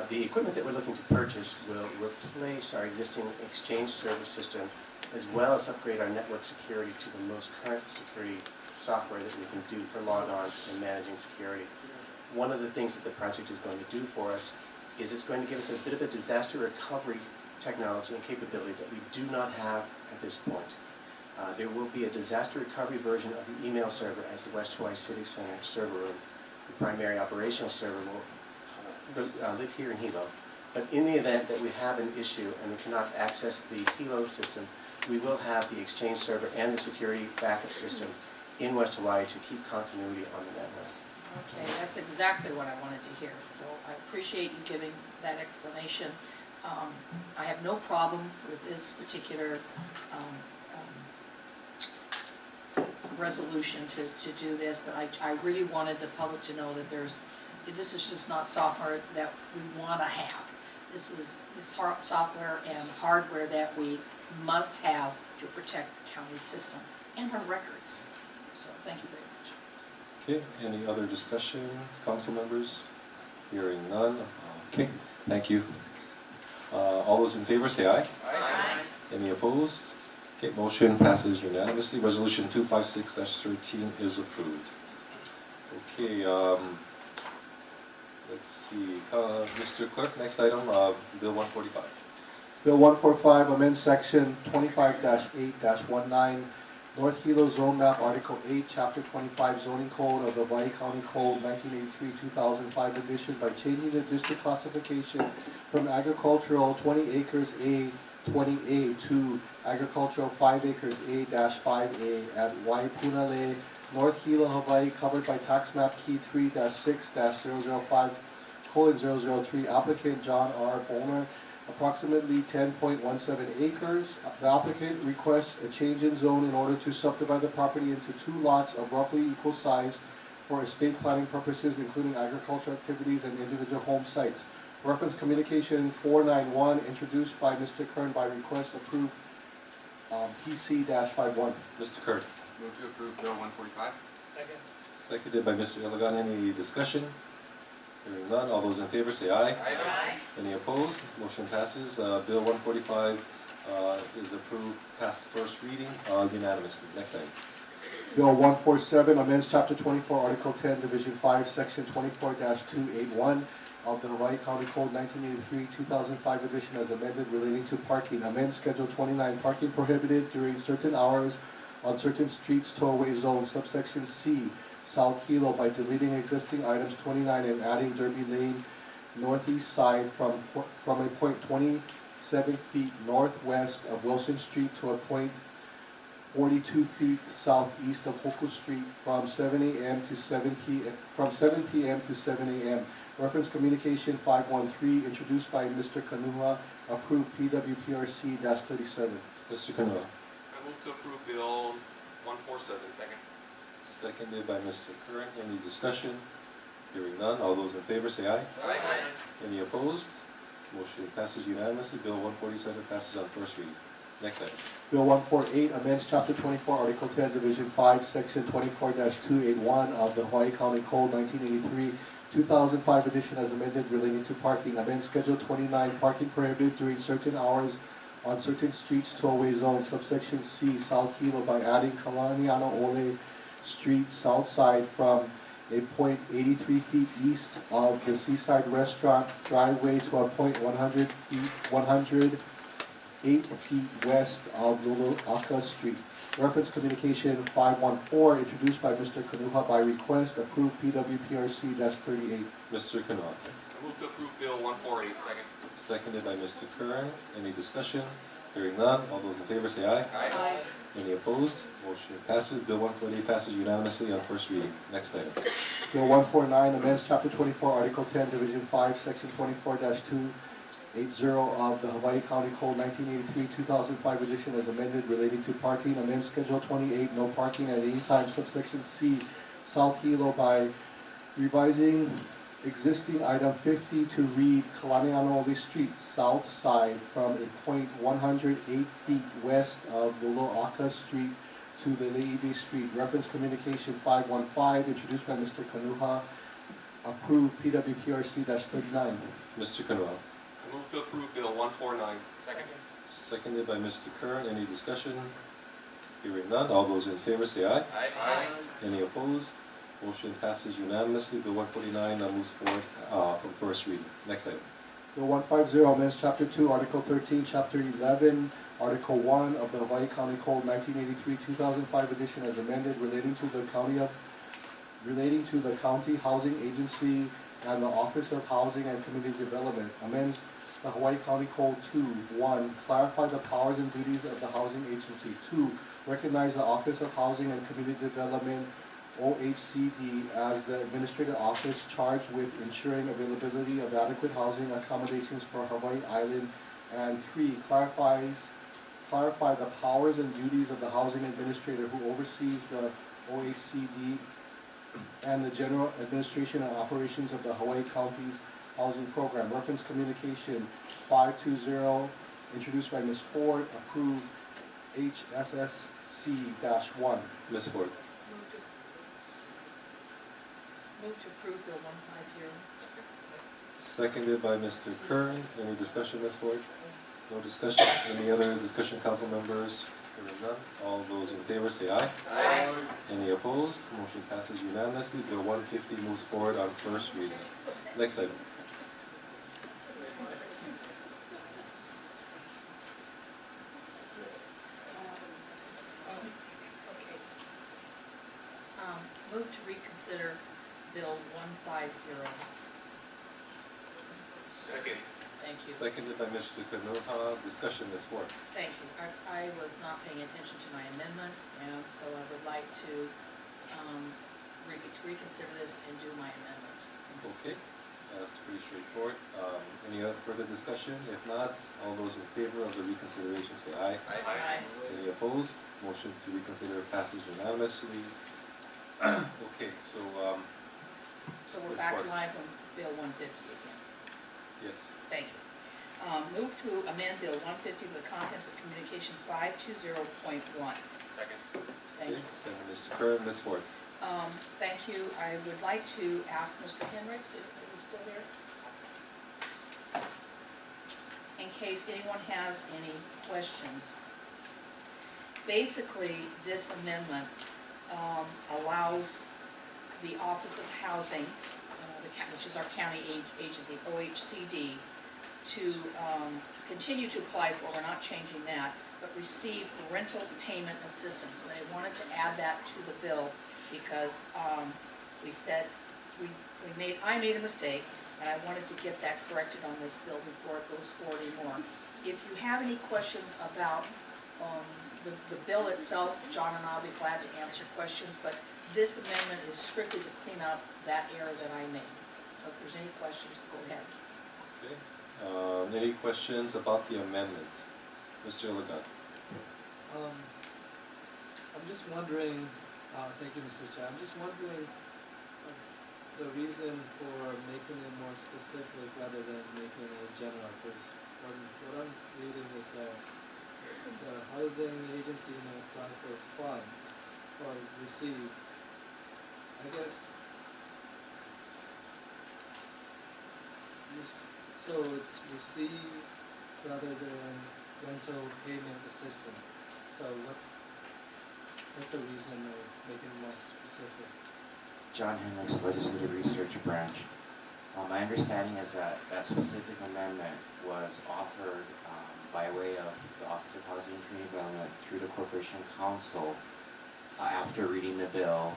H: The equipment that we're looking to purchase will replace our existing exchange server system, as well as upgrade our network security to the most current security software that we can do for logons and managing security. One of the things that the project is going to do for us is it's going to give us a bit of a disaster recovery technology and capability that we do not have at this point. There will be a disaster recovery version of the email server at the West Hawaii Civic Center server room. The primary operational server will live here in Hilo. But in the event that we have an issue and we cannot access the Hilo system, we will have the Exchange server and the security backup system in West Hawaii to keep continuity on the network.
D: Okay, that's exactly what I wanted to hear, so I appreciate you giving that explanation. I have no problem with this particular resolution to do this, but I really wanted the public to know that this is just not software that we want to have. This is software and hardware that we must have to protect the county system and our records. So thank you very much.
A: Okay, any other discussion, council members? Hearing none. Okay, thank you. All those in favor say aye.
D: Aye.
A: Any opposed? Okay, motion passes unanimously. Resolution 256-13 is approved. Okay, let's see, Mr. Clerk, next item, Bill 145.
B: Bill 145, amend section 25-8-19, North Hilo Zone Map, Article 8, Chapter 25, Zoning Code of the Hawaii County Code 1983-2005 edition by changing the district classification from agricultural 20 acres A 20A to agricultural 5 acres A-5A at Waipunalei, North Hilo, Hawaii, covered by tax map key 3-6-005:003, applicant John R. Boner, approximately 10.17 acres. The applicant requests a change in zone in order to subdivide the property into 2 lots of roughly equal size for estate planning purposes, including agricultural activities and individual home sites. Reference communication 491, introduced by Mr. Kern by request approved PC-51.
A: Mr. Kern.
C: Move to approve Bill 145.
E: Second.
A: Seconded by Mr. Ilagan. Any discussion? Hearing none. All those in favor say aye.
D: Aye.
A: Any opposed? Motion passes. Bill 145 is approved, past first reading unanimously. Next item.
B: Bill 147 amends Chapter 24, Article 10, Division 5, Section 24-281 of the Hawaii County Code 1983-2005 edition as amended relating to parking. Amends Schedule 29, parking prohibited during certain hours on certain streets, tollway zones, subsection C, South Hilo, by deleting existing items 29 and adding Derby Lane northeast side from a point 27 feet northwest of Wilson Street to a point 42 feet southeast of Hoku Street from 7 a.m. to 7 p.m. from 7 p.m. to 7 a.m. Reference communication 513, introduced by Mr. Kanua, approved PWPRC-37.
A: Mr. Kanua.
C: I move to approve Bill 147. Second.
A: Seconded by Mr. Curran. Any discussion? Hearing none. All those in favor say aye.
C: Aye.
A: Any opposed? Motion passes unanimously. Bill 147 passes on first reading. Next item.
B: Bill 148 amends Chapter 24, Article 10, Division 5, Section 24-281 of the Hawaii County Code 1983, 2005 edition as amended relating to parking. Amends Schedule 29, parking prohibited during certain hours on certain streets, tollway zones, subsection C, South Hilo, by adding Kalaniano Ole Street, south side from a point 83 feet east of the Seaside Restaurant driveway to a point 108 feet west of Lulu'aka Street. Reference Communication 514, introduced by Mr. Kanuha by request, approved PWPRC-38.
A: Mr. Kanoa.
C: I move to approve Bill 148. Second.
A: Seconded by Mr. Curran. Any discussion? Hearing none. All those in favor say aye.
D: Aye.
A: Any opposed? Motion passes. Bill 148 passes unanimously on first reading. Next item.
B: Bill 149 amends Chapter 24, Article 10, Division 5, Section 24-280 of the Hawaii County Code 1983, 2005 edition as amended relating to parking. Amends Schedule 28, no parking at any time, subsection C, South Hilo, by revising existing item 50 to read Kalaniano Ole Street, south side from a point 108 feet west of Lulu'aka Street to the Le'ibe Street. Reference Communication 515, introduced by Mr. Kanuha, approved PWPRC-39.
A: Mr. Kanoa.
C: I move to approve Bill 149. Second.
A: Seconded by Mr. Curran. Any discussion? Hearing none. All those in favor say aye.
C: Aye.
A: Any opposed? Motion passes unanimously. Bill 149 now moves forward from first reading. Next item.
B: Bill 150 amends Chapter 2, Article 13, Chapter 11, Article 1 of the Hawaii County Code 1983, 2005 edition as amended relating to the County Housing Agency and the Office of Housing and Community Development. Amends the Hawaii County Code 2, 1, clarify the powers and duties of the housing agency. 2, recognize the Office of Housing and Community Development, OHCD, as the administrative office charged with ensuring availability of adequate housing accommodations for Hawaii Island. And 3, clarify the powers and duties of the housing administrator who oversees the OHCD and the general administration and operations of the Hawaii County's housing program. Reference Communication 520, introduced by Ms. Ford, approved HSSC-1.
A: Ms. Ford.
D: Move to approve Bill 150.
A: Seconded by Mr. Curran. Any discussion, Ms. Ford? No discussion. Any other discussion, council members? Hearing none. All those in favor say aye.
C: Aye.
A: Any opposed? Motion passes unanimously. Bill 150 moves forward on first reading. Next item.
D: Okay. Move to reconsider Bill 150.
C: Second.
D: Thank you.
A: Seconded by Mr. Kanoha. Discussion, Ms. Ford.
D: Thank you. I was not paying attention to my amendment, and so I would like to reconsider this and do my amendment.
A: Okay, that's pretty straightforward. Any other further discussion? If not, all those in favor of the reconsideration say aye.
D: Aye.
A: Any opposed? Motion to reconsider passes unanimously. Okay, so,
D: So we're
A: Ms.
D: back to
A: Ford.
D: line from Bill 150 again.
A: Yes.
D: Thank you. Move to amend Bill 150 with the contents of Communication 520.1.
C: Second.
D: Thank you.
A: Okay, second, Mr. Curran, Ms. Ford.
D: Thank you. I would like to ask Mr. Henricks, if he's still there, in case anyone has any questions. Basically, this amendment allows the Office of Housing, which is our county agency, OHCD, to continue to apply for, we're not changing that, but receive rental payment assistance. And I wanted to add that to the bill because we said, I made a mistake, and I wanted to get that corrected on this bill before it goes forward anymore. If you have any questions about the bill itself, John and I'll be glad to answer questions, but this amendment is strictly to clean up that error that I made. So if there's any questions, go ahead.
A: Okay. Any questions about the amendment? Mr. Lagat.
E: I'm just wondering, Thank you, Mr. Chair. I'm just wondering the reason for making it more specific rather than making it general, because what I'm reading is that the housing agency may apply for funds or receive, I guess, so it's receive rather than rental payment assistance. So what's the reason of making it more specific?
I: John Henricks, Legislative Research Branch. My understanding is that that specific amendment was offered by way of the Office of Housing and Community Development through the Corporation Council after reading the bill,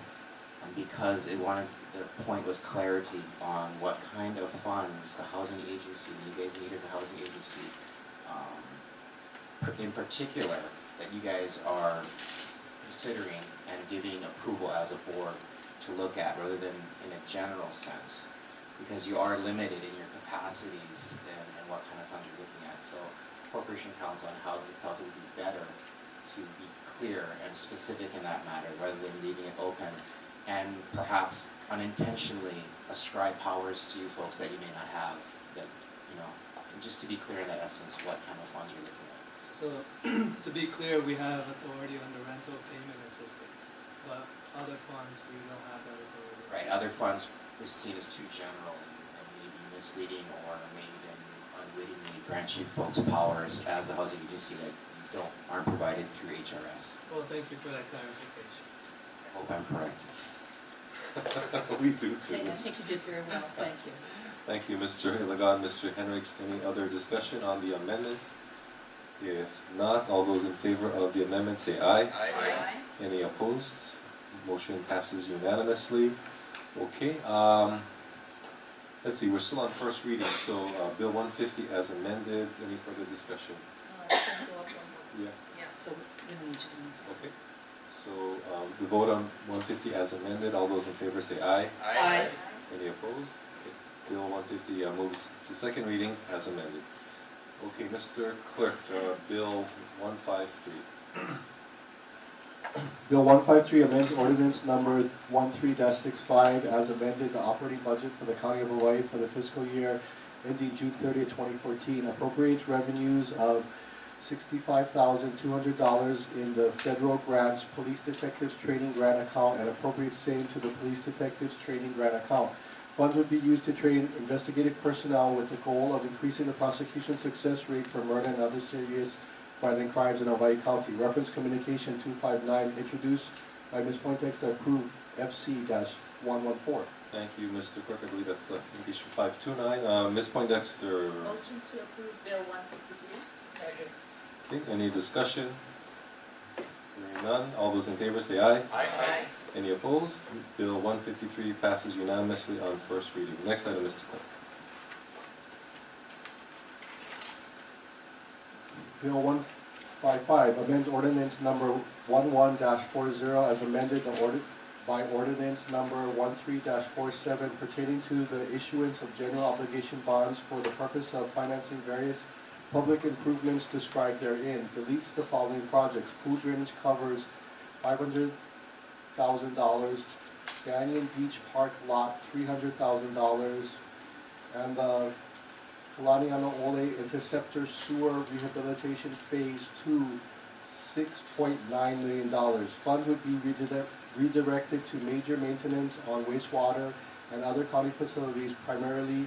I: because the point was clarity on what kind of funds the housing agency, you guys need as a housing agency, in particular, that you guys are considering and giving approval as a board to look at, rather than in a general sense, because you are limited in your capacities and what kind of funds you're looking at. So Corporation Council on Housing felt it would be better to be clear and specific in that matter, rather than leaving it open and perhaps unintentionally ascribe powers to you folks that you may not have, that, you know, and just to be clear in that essence what kind of funds you're looking at.
E: So, to be clear, we have authority on the rental payment assistance, but other funds, we don't have that authority.
I: Right, other funds are seen as too general and maybe misleading, or maybe even unwittingly grant you folks powers as a housing agency that you aren't provided through HRS.
E: Well, thank you for that clarification.
I: I hope I'm correct.
A: We do too.
D: I think you did very well, thank you.
A: Thank you, Mr. Ilagan, Mr. Henricks. Any other discussion on the amendment? If not, all those in favor of the amendment say aye.
F: Aye.
A: Any opposed? Motion passes unanimously. Okay, let's see, we're still on first reading, so Bill 150 as amended. Any further discussion?
F: It's gonna go up one more.
A: Yeah.
F: Yeah.
D: So we don't need to do that.
A: Okay. So we vote on 150 as amended. All those in favor say aye.
D: Aye.
A: Any opposed? Okay. Bill 150 moves to second reading as amended. Okay, Mr. Clerk, Bill 153.
B: Bill 153 amends ordinance number 13-65 as amended the operating budget for the County of Hawaii for the fiscal year ending June 30th, 2014, appropriates revenues of $65,200 in the federal grants police detectives training grant account and appropriates same to the police detectives training grant account. Funds would be used to train investigative personnel with the goal of increasing the prosecution success rate for murder and other serious violent crimes in Hawaii County. Reference Communication 259 introduced by Ms. Poindexter, approved FC-114.
A: Thank you, Mr. Clerk. I believe that's Communication 529. Ms. Poindexter.
F: Motion to approve Bill 153.
E: Second.
A: Okay, any discussion? Hearing none. All those in favor say aye.
F: Aye.
A: Any opposed? Bill 153 passes unanimously on first reading. Next item, Mr. Clerk.
B: Bill 155 amends ordinance number 11-40 as amended by ordinance number 13-47 pertaining to the issuance of general obligation bonds for the purpose of financing various public improvements described therein. Deletes the following projects: pool drainage covers $500,000, Banyan Beach Park lot $300,000, and the Kalaniano Ole Interceptor Sewer Rehabilitation Phase 2, $6.9 million. Funds would be redirected to major maintenance on wastewater and other county facilities, primarily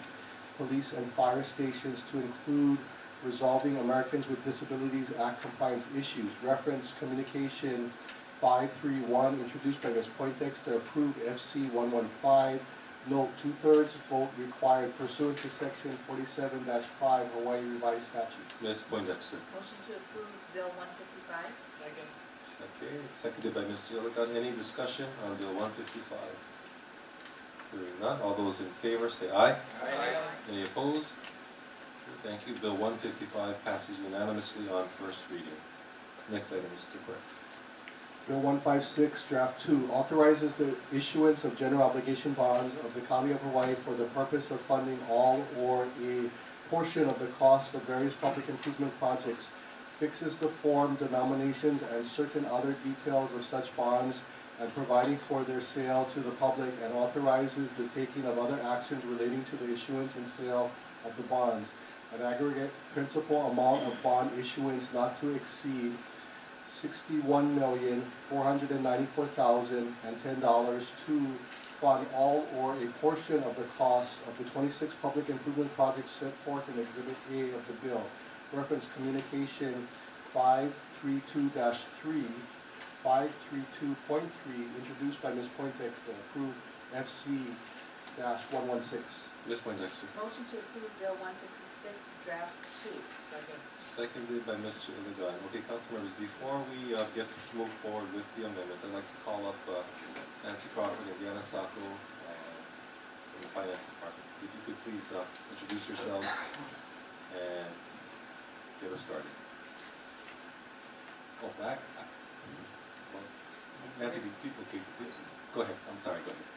B: police and fire stations, to include resolving Americans with Disabilities Act compliance issues. Reference Communication 531, introduced by Ms. Poindexter, approved FC-115. Note, 2/3 vote required pursuant to Section 47-5 Hawaii Revised Statutes.
A: Ms. Poindexter.
F: Motion to approve Bill 155.
E: Second.
A: Okay, seconded by Mr. Ilagan. Any discussion on Bill 155? Hearing none. All those in favor say aye.
E: Aye.
A: Any opposed? Thank you. Bill 155 passes unanimously on first reading. Next item, Mr. Clerk.
B: Bill 156, Draft 2, authorizes the issuance of general obligation bonds of the County of Hawaii for the purpose of funding all or a portion of the cost of various public improvement projects, fixes the form, denominations, and certain other details of such bonds, and providing for their sale to the public, and authorizes the taking of other actions relating to the issuance and sale of the bonds. An aggregate principal amount of bond issuance not to exceed $61,494,010 to fund all or a portion of the cost of the 26 public improvement projects set forth in Exhibit A of the bill. Reference communication 532-3, 532.3, introduced by Ms. Poindexter, approved FC-116.
A: Ms. Poindexter.
F: Motion to approve Bill 156, draft 2.
E: Second.
A: Seconded by Mr. Iligan. Okay, council members, before we get to move forward with the amendment, I'd like to call up Nancy Crawford and Diana Sacco from the Finance Department. If you could please introduce yourselves and get us started. Oh, back? Well, Nancy, okay, please. Go ahead. I'm sorry, go ahead.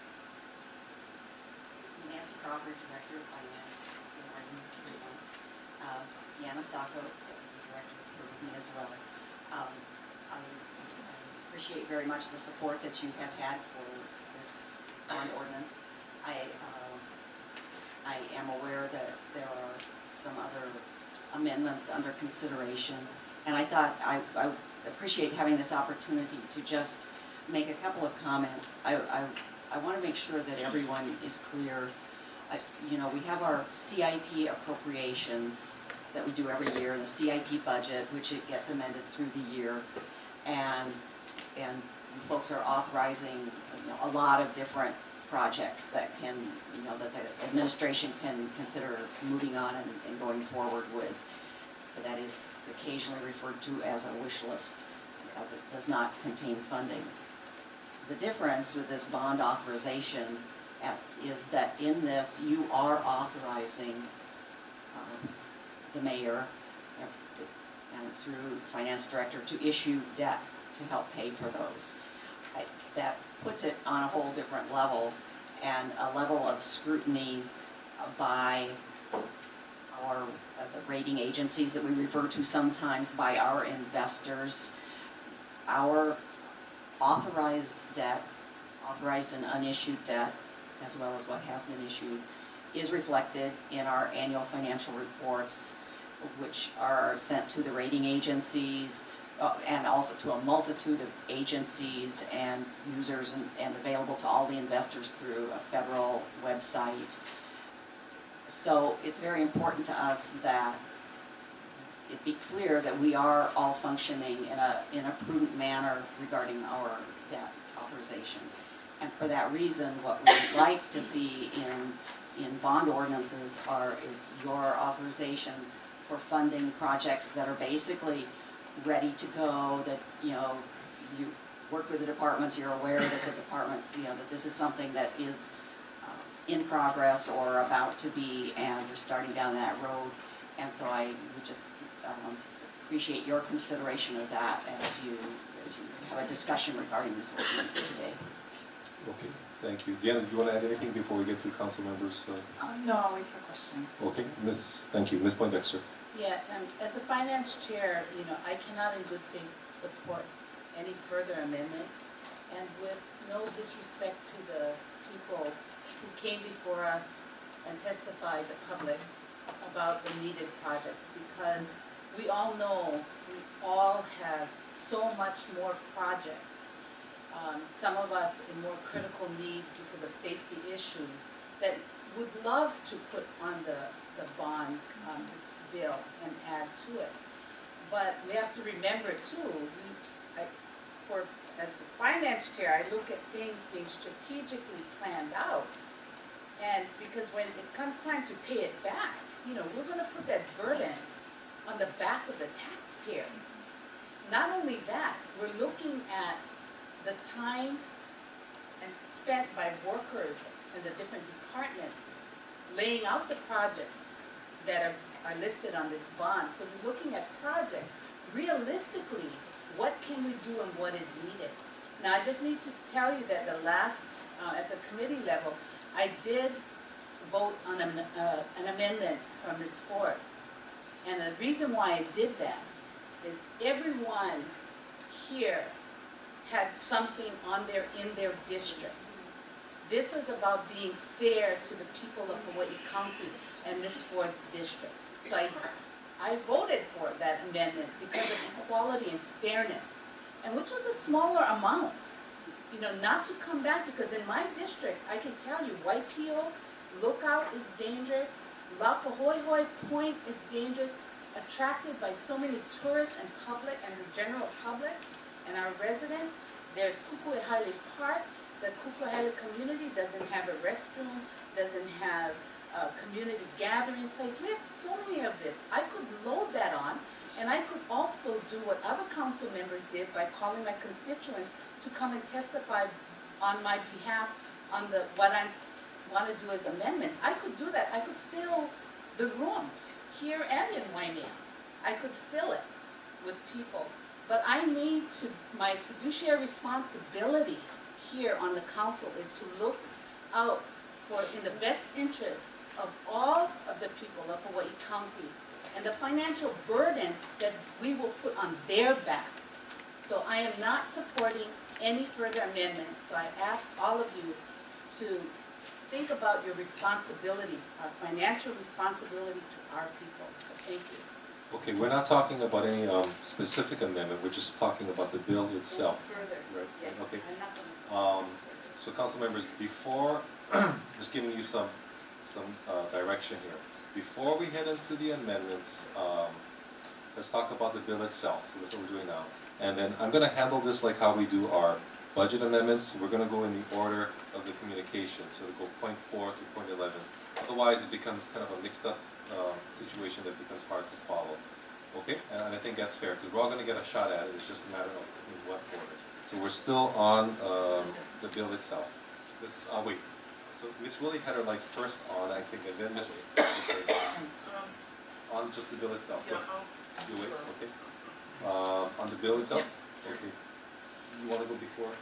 J: This is Nancy Crawford, Director of Finance. Good morning, everyone. Deanna Sacco, the Director, is here with me as well. I appreciate very much the support that you have had for this bond ordinance. I am aware that there are some other amendments under consideration, and I thought I appreciate having this opportunity to just make a couple of comments. I want to make sure that everyone is clear. You know, we have our CIP appropriations that we do every year, and the CIP budget, which it gets amended through the year, and you folks are authorizing, you know, a lot of different projects that can, you know, that the administration can consider moving on and going forward with. So that is occasionally referred to as a wish list, as it does not contain funding. The difference with this bond authorization is that in this you are authorizing the mayor and through finance director to issue debt to help pay for those. That puts it on a whole different level, and a level of scrutiny by the rating agencies that we refer to sometimes, by our investors. Our authorized debt, authorized and unissued debt, as well as what has been issued, is reflected in our annual financial reports, which are sent to the rating agencies and also to a multitude of agencies and users, and available to all the investors through a federal website. So it's very important to us that it be clear that we are all functioning in a prudent manner regarding our debt authorization. And for that reason, what we would like to see in bond ordinances is your authorization for funding projects that are basically ready to go, that, you know, you work with the departments, you're aware that the departments, you know, that this is something that is in progress or about to be, and we're starting down that road. And so I would just appreciate your consideration of that as you have a discussion regarding this ordinance today.
A: Okay, thank you. Diana, do you want to add anything before we get to council members?
G: No, I'll wait for questions.
A: Okay, thank you. Ms. Poindexter.
F: Yeah, as the finance chair, you know, I cannot in good faith support any further amendments. And with no disrespect to the people who came before us and testified the public about the needed projects, because we all know we all have so much more projects. Some of us in more critical need because of safety issues that would love to put on the bond, this bill, and add to it. But we have to remember too, as the finance chair, I look at things being strategically planned out. And because when it comes time to pay it back, you know, we're going to put that burden on the back of the taxpayers. Not only that, we're looking at the time and spent by workers in the different departments laying out the projects that are listed on this bond. So we're looking at projects, realistically, what can we do and what is needed? Now, I just need to tell you that the last, at the committee level, I did vote on an amendment from Ms. Ford. And the reason why I did that is everyone here had something on there in their district. This was about being fair to the people of Hawaii County and Ms. Ford's district. So I voted for that amendment because of equality and fairness, and which was a smaller amount. You know, not to come back, because in my district, I can tell you, Waipio Lookout is dangerous, Lapahoihoi Point is dangerous, attracted by so many tourists and public and the general public and our residents. There's Kukuihaile Park. The Kukuihaile community doesn't have a restroom, doesn't have a community gathering place. We have so many of this. I could load that on, and I could also do what other council members did by calling my constituents to come and testify on my behalf on what I want to do as amendments. I could do that. I could fill the room here and in Waimea. I could fill it with people. But I need to, my fiduciary responsibility here on the council is to look out for, in the best interest of all of the people of Hawaii County and the financial burden that we will put on their backs. So I am not supporting any further amendments. So I ask all of you to think about your responsibility, our financial responsibility to our people. So thank you.
A: Okay, we're not talking about any specific amendment, we're just talking about the bill itself.
F: Further.
A: Right,
F: Yeah,
A: okay.
F: I'm not going to support further.
A: So council members, before, just giving you some direction here. Before we head into the amendments, let's talk about the bill itself. So that's what we're doing now. And then I'm gonna handle this like how we do our budget amendments. We're gonna go in the order of the communication. So it'll go point 4 to point 11. Otherwise, it becomes kind of a mixed up situation that becomes hard to follow. Okay, and I think that's fair, because we're all gonna get a shot at it. It's just a matter of in what order. So we're still on the bill itself. This is, wait. So Ms. Willie had her like first on, I think, and then Ms. on just the bill itself.
K: Yeah,
A: You wait, okay. On the bill itself? Okay. You wanna go before?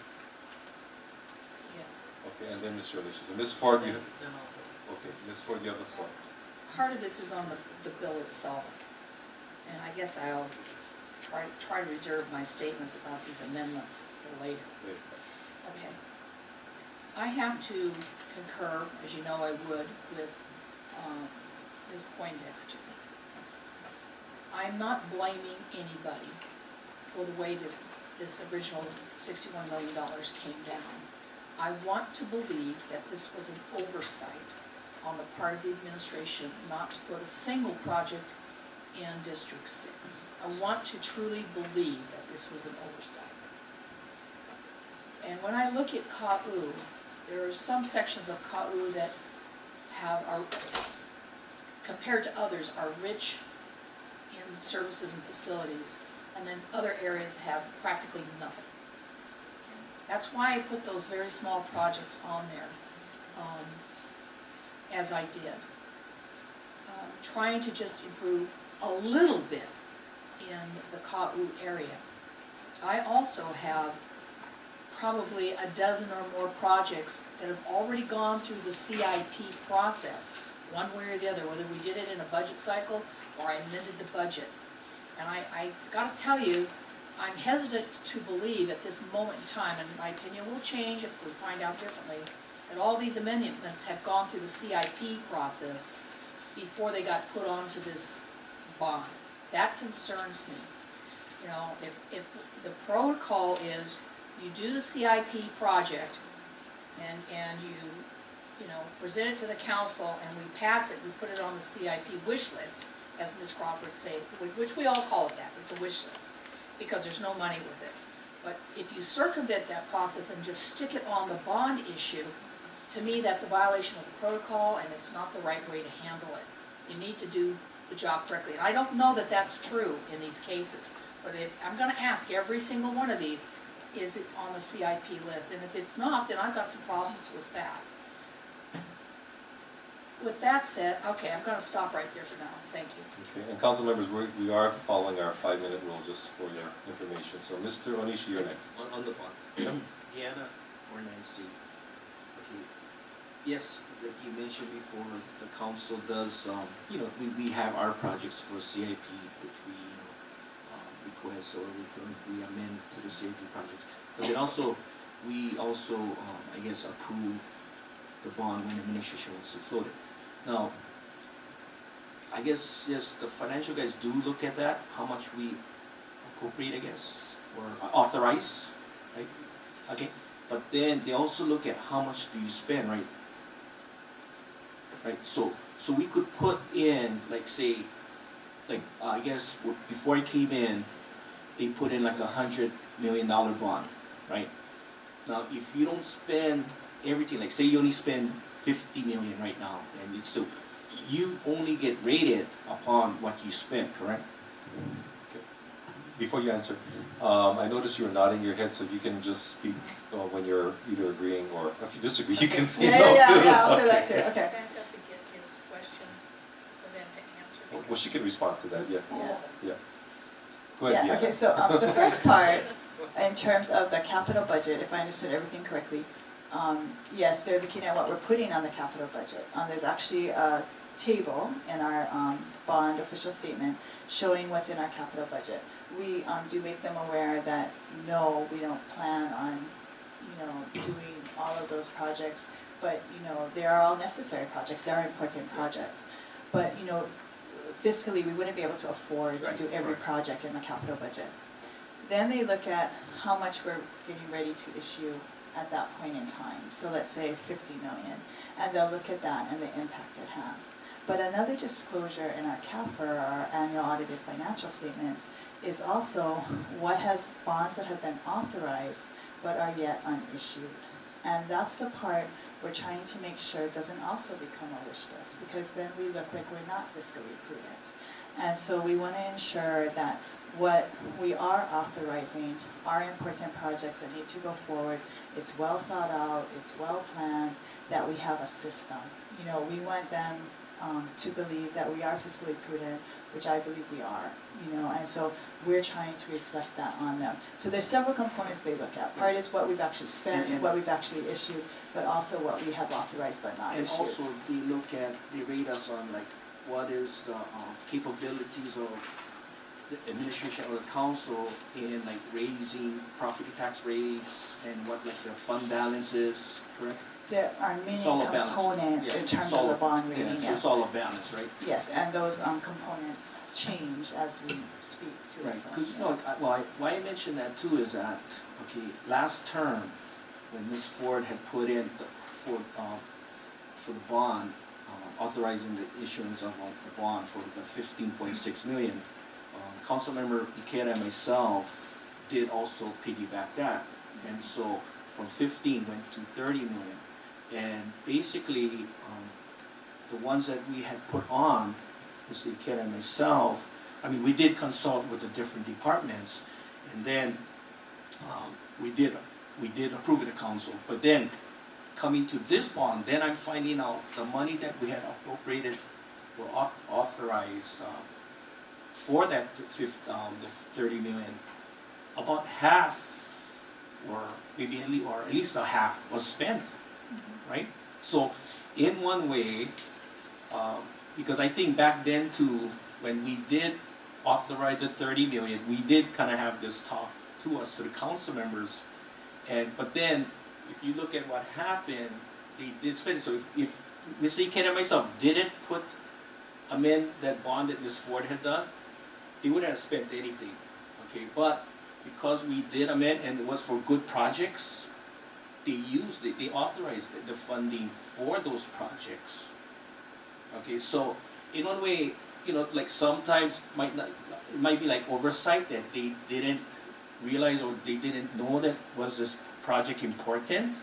D: Yeah.
A: Okay, and then Mr. Alicia. So Ms. Ford, you,
K: then I'll
A: okay, Ms. Ford, you have the floor.
D: Part of this is on the bill itself, and I guess I'll try to reserve my statements about these amendments for later.
A: Wait.
D: Okay. I have to concur, as you know I would, with Ms. Poindexter. I'm not blaming anybody for the way this original $61 million came down. I want to believe that this was an oversight on the part of the administration not to put a single project in District 6. I want to truly believe that this was an oversight. And when I look at Ka'u, there are some sections of Ka'u that are, compared to others, are rich in services and facilities, and then other areas have practically nothing. That's why I put those very small projects on there, as I did. Trying to just improve a little bit in the Ka'u area. I also have probably a dozen or more projects that have already gone through the CIP process, one way or the other, whether we did it in a budget cycle or I amended the budget. And I gotta tell you, I'm hesitant to believe at this moment in time, and my opinion will change if we find out differently, that all these amendments have gone through the CIP process before they got put onto this bond. That concerns me. You know, if the protocol is you do the CIP project and you know, present it to the council and we pass it, we put it on the CIP wish list, as Ms. Crawford said, which we all call it that, it's a wish list, because there's no money with it. But if you circumvent that process and just stick it on the bond issue, to me that's a violation of the protocol and it's not the right way to handle it. You need to do the job correctly. And I don't know that that's true in these cases, but if I'm gonna ask every single one of these, is it on the CIP list? And if it's not, then I've got some problems with that. With that said, okay, I'm gonna stop right there for now, thank you.
A: Okay, and council members, we are following our 5-minute rule just for your information. So Mr. Onishi, you're next.
K: on the bond.
L: Deanna or Nancy. Okay. Yes, like you mentioned before, the council does, you know, we have our projects for CIP, which we request or we amend to the CIP projects. But then also, we also, I guess, approve the bond when the administration wants to float it. Now, I guess, yes, the financial guys do look at that, how much we appropriate, I guess, or authorize, right? Okay, but then they also look at how much do you spend, right? Right, so we could put in, like, say, like, I guess, before it came in, they put in like $100 million bond, right? Now, if you don't spend everything, like, say you only spend 50 million right now, and it's still, you only get rated upon what you spent, correct?
A: Before you answer, I noticed you were nodding your head, so if you can just speak when you're either agreeing or if you disagree, you can say no too.
G: Yeah, I'll say that
A: Okay.
G: too, okay.
D: Sometimes have to get his questions for them to answer.
A: Well, she can respond to that, yeah.
G: Yeah.
A: Yeah. Go ahead,
G: Yeah, okay, so the first part, in terms of the capital budget, if I understood everything correctly, yes, they're looking at what we're putting on the capital budget. There's actually a table in our bond official statement showing what's in our capital budget. We do make them aware that no, we don't plan on, doing all of those projects, but they are all necessary projects. They are important projects, but fiscally we wouldn't be able to afford to do every project in the capital budget. Then they look at how much we're getting ready to issue at that point in time. So let's say 50 million, and they'll look at that and the impact it has. But another disclosure in our CAFR, our annual audited financial statements, is also what has bonds that have been authorized but are yet unissued. And that's the part we're trying to make sure doesn't also become a wish list, because then we look like we're not fiscally prudent. And so we want to ensure that what we are authorizing are important projects that need to go forward. It's well thought out, it's well planned, that we have a system. We want them to believe that we are fiscally prudent, which I believe we are, and so we're trying to reflect that on them. So there's several components they look at. Part is what we've actually spent,
L: And-
G: what we've actually issued, but also what we have authorized but not
L: And
G: issued.
L: also, they rate us on like, what is the capabilities of the administration or the council in like raising property tax rates and what like their fund balance is, correct?
G: There are many
L: It's all a balance.
G: components
L: Yeah,
G: in
L: it's
G: terms
L: all
G: of the
L: a-
G: bond
L: Yeah,
G: rating,
L: so
G: yes.
L: it's all a balance, right?
G: Yes, and those components change as we speak to
L: Right,
G: us.
L: because why I mentioned that too is that, okay, last term, when Ms. Ford had put in for the bond, authorizing the issuance of the bond for the 15.6 million, Councilmember Ikeda and myself did also piggyback that. And so from 15 went to 30 million. And basically, the ones that we had put on, Mr. Ikeda and myself, I mean, we did consult with the different departments, and then we did approve it to council. But then, coming to this bond, then I'm finding out the money that we had appropriated or authorized for that the 30 million, about half, or maybe at least a half was spent, right? So, in one way, because I think back then too, when we did authorize the 30 million, we did kind of have this talk to us, to the council members, but then if you look at what happened, they did spend it. So if Mr. Ikeda and myself didn't amend that bond that Ms. Ford had done, they wouldn't have spent anything, okay? But because we did amend and it was for good projects, they authorized the funding for those projects. Okay, so in one way, like sometimes it might be like oversight that they didn't realize or they didn't know that was this project important,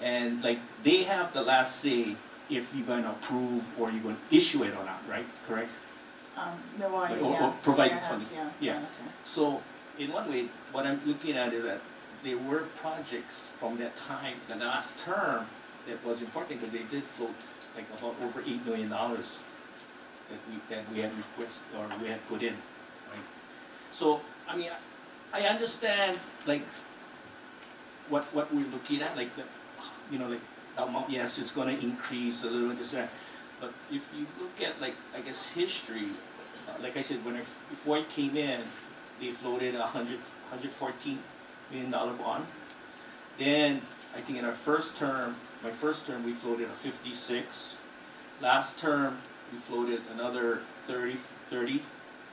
L: and like they have the last say if you're going to approve or you're going to issue it or not, right? Correct?
G: Milwaukee,
L: Or
G: yeah.
L: provide
G: Mayor has-
L: funding.
G: Yeah,
L: Yeah.
G: I understand.
L: So in one way, what I'm looking at is that there were projects from that time, the last term, that was important because they did float like about over $8 million that we had requested or we had put in, right? So I mean, I understand like what we're looking at, like the amount. Yes, it's going to increase a little bit, this that. But if you look at like I guess history, like I said, before it came in, they floated $114 million bond. Then, I think in our first term, my first term, we floated a 56. Last term, we floated another 30,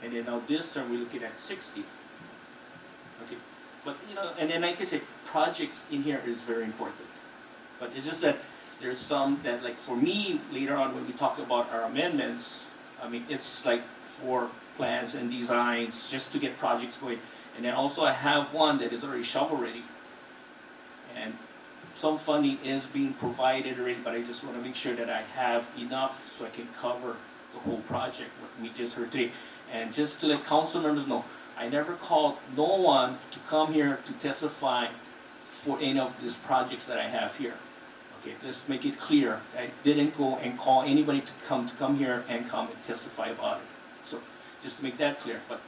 L: and then now this term, we're looking at 60. Okay, but you know, and then like I said, projects in here is very important. But it's just that there's some that, like for me, later on when we talk about our amendments, I mean, it's like for plans and designs, just to get projects going. And then also I have one that is already shovel ready. And some funding is being provided already, but I just want to make sure that I have enough so I can cover the whole project, what we just heard today. And just to let council members know, I never called no one to come here to testify for any of these projects that I have here. Okay, let's make it clear. I didn't go and call anybody to come here and come and testify about it. So just to make that clear. But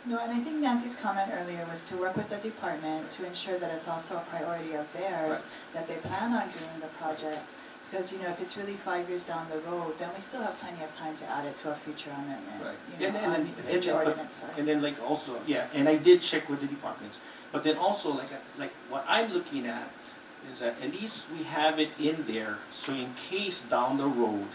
G: No, and I think Nancy's comment earlier was to work with the department to ensure that it's also a priority of theirs,
L: Right.
G: that they plan on doing the project. Because, you know, if it's really 5 years down the road, then we still have plenty of time to add it to a future amendment.
L: Right.
G: You know, on the future ordinance, sorry.
L: and then like also, yeah, and I did check with the departments. But then also like what I'm looking at is that at least we have it in there, so in case down the road,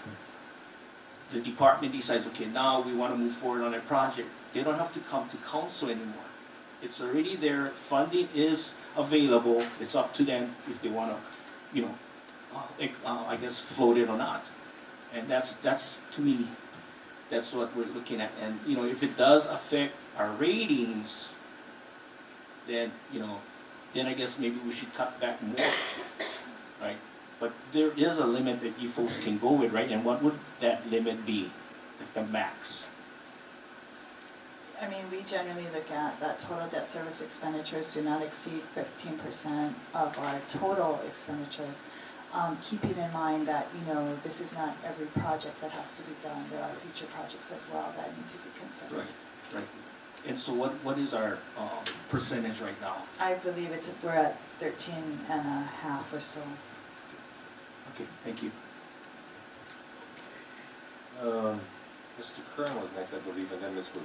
L: the department decides, okay, now we want to move forward on a project, they don't have to come to council anymore. It's already there, funding is available, it's up to them if they want to, you know, I guess float it or not. And that's to me, that's what we're looking at. And you know, if it does affect our ratings, then you know, then I guess maybe we should cut back more, right? But there is a limit that you folks can go with, right? And what would that limit be, like the max?
G: I mean, we generally look at that total debt service expenditures do not exceed 15% of our total expenditures. Keeping in mind that, you know, this is not every project that has to be done. There are future projects as well that need to be considered.
L: Right, right. And so what is our percentage right now?
G: I believe we're at 13.5 or so.
L: Okay, thank you.
A: Mr. Kern was next, I believe, and then Ms. Wood.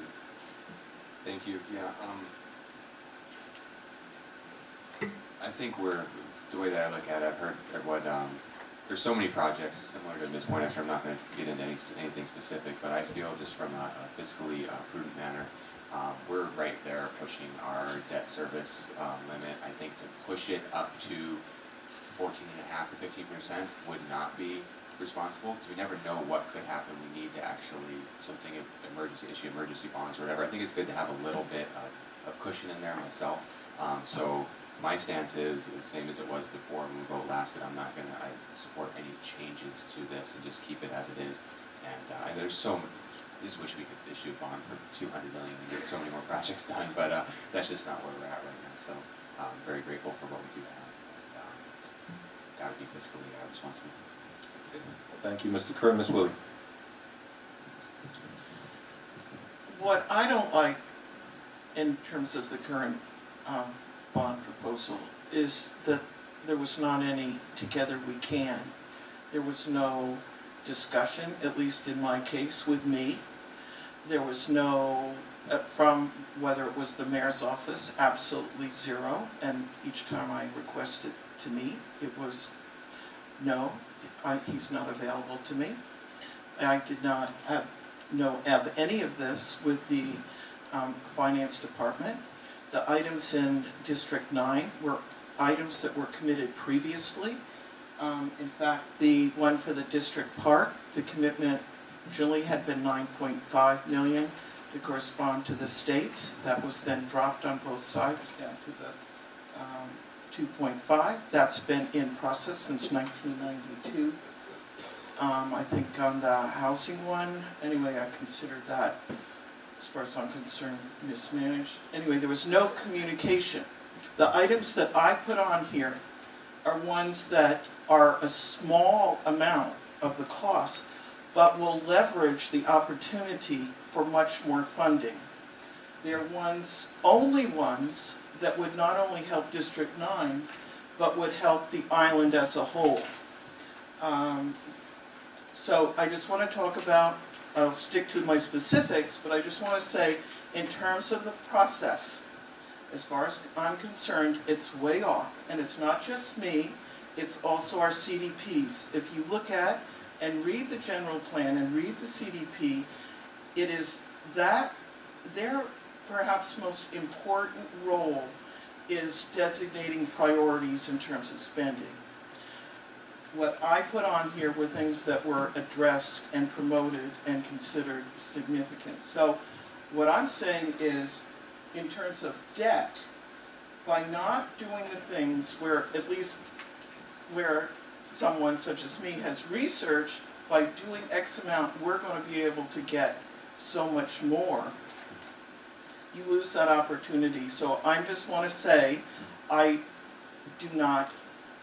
K: Thank you, yeah, I think the way that I look at it, I've heard what, there's so many projects similar to Ms. Poindexter. I'm not going to get into anything specific, but I feel just from a fiscally prudent manner, we're right there pushing our debt service limit. I think to push it up to 14.5 or 15% would not be responsible, because we never know what could happen. We need to actually, issue emergency bonds or whatever. I think it's good to have a little bit of cushion in there myself. So my stance is the same as it was before when we vote last, that I support any changes to this and just keep it as it is. And there's so much, I just wish we could issue a bond for $200 million and get so many more projects done, but that's just not where we're at right now. So I'm very grateful for what we do have. Got to be fiscally responsible.
A: Thank you, Mr. Kern. Ms. Willie.
M: What I don't like in terms of the current bond proposal is that there was not any together we can. There was no discussion, at least in my case with me. There was no, from whether it was the mayor's office, absolutely zero. And each time I requested to meet, it was no, he's not available to me. I did not have any of this with the finance department. The items in District 9 were items that were committed previously. In fact, the one for the district park, the commitment originally had been $9.5 million to correspond to the state. That was then dropped on both sides down to the 2.5. That's been in process since 1992. I think on the housing one, anyway, I considered that, as far as I'm concerned, mismanaged. Anyway, there was no communication. The items that I put on here are ones that are a small amount of the cost, but will leverage the opportunity for much more funding. They're only ones that would not only help District 9, but would help the island as a whole. So I just want to talk about, I'll stick to my specifics, but I just want to say, in terms of the process, as far as I'm concerned, it's way off. And it's not just me, it's also our CDPs. If you look at and read the general plan and read the CDP, it is that their perhaps most important role is designating priorities in terms of spending. What I put on here were things that were addressed and promoted and considered significant. So what I'm saying is, in terms of debt, by not doing the things where, at least where someone such as me has researched, by doing X amount, we're going to be able to get so much more, you lose that opportunity. So I just want to say, I do not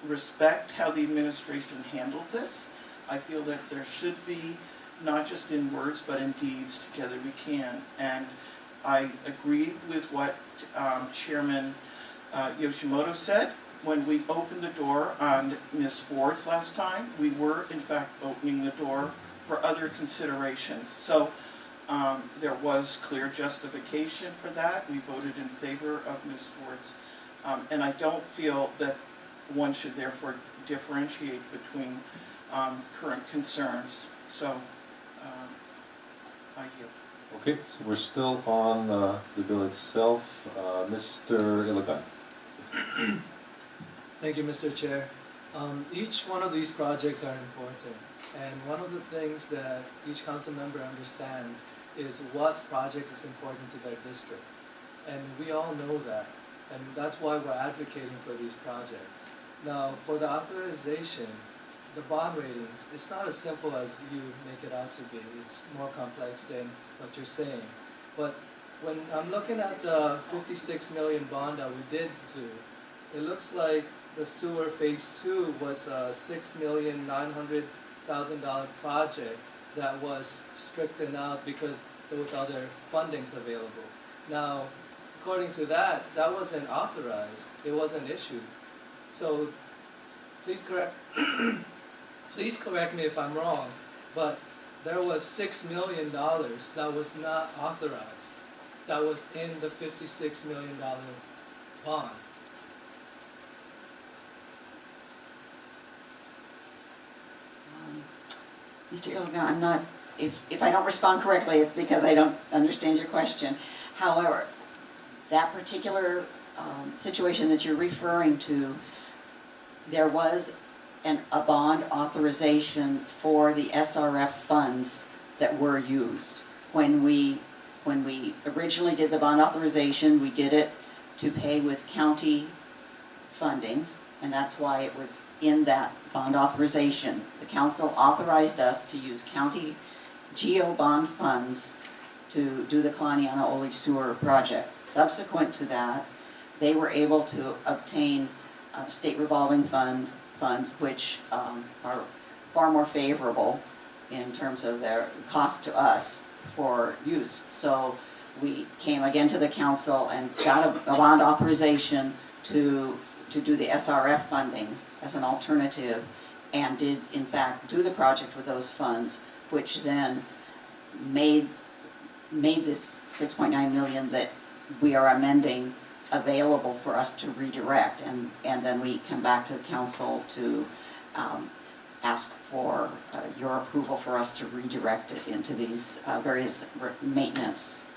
M: respect how the administration handled this. I feel that there should be, not just in words, but in deeds, together we can. And I agree with what Chairman Yoshimoto said. When we opened the door on Ms. Ford's last time, we were in fact opening the door for other considerations. So there was clear justification for that. We voted in favor of Ms. Ford's. And I don't feel that one should therefore differentiate between current concerns. So I yield.
A: Okay, so we're still on the bill itself. Mr. Iligan.
E: Thank you, Mr. Chair. Each one of these projects are important, and one of the things that each council member understands is what project is important to their district. And we all know that, and that's why we're advocating for these projects. Now, for the authorization, the bond ratings, it's not as simple as you make it out to be. It's more complex than what you're saying. But when I'm looking at the 56 million bond that we did do, it looks like the sewer phase 2 was a $6,900,000 project that was strictened out because there was other fundings available. Now, according to that, that wasn't authorized. It wasn't issued. So please correct please correct me if I'm wrong, but there was $6 million that was not authorized. That was in the $56 million bond.
J: Mr. Iligan, I'm not, if I don't respond correctly, it's because I don't understand your question. However, that particular situation that you're referring to, there was a bond authorization for the SRF funds that were used. When we originally did the bond authorization, we did it to pay with county funding, and that's why it was in that bond authorization. The council authorized us to use county GO bond funds to do the Kalaniana-Ole sewer project. Subsequent to that, they were able to obtain state revolving funds, which are far more favorable in terms of their cost to us for use. So we came again to the council and got a bond authorization to do the SRF funding as an alternative, and did in fact do the project with those funds, which then made this 6.9 million that we are amending available for us to redirect, and then we come back to the council to ask for your approval for us to redirect it into these various maintenance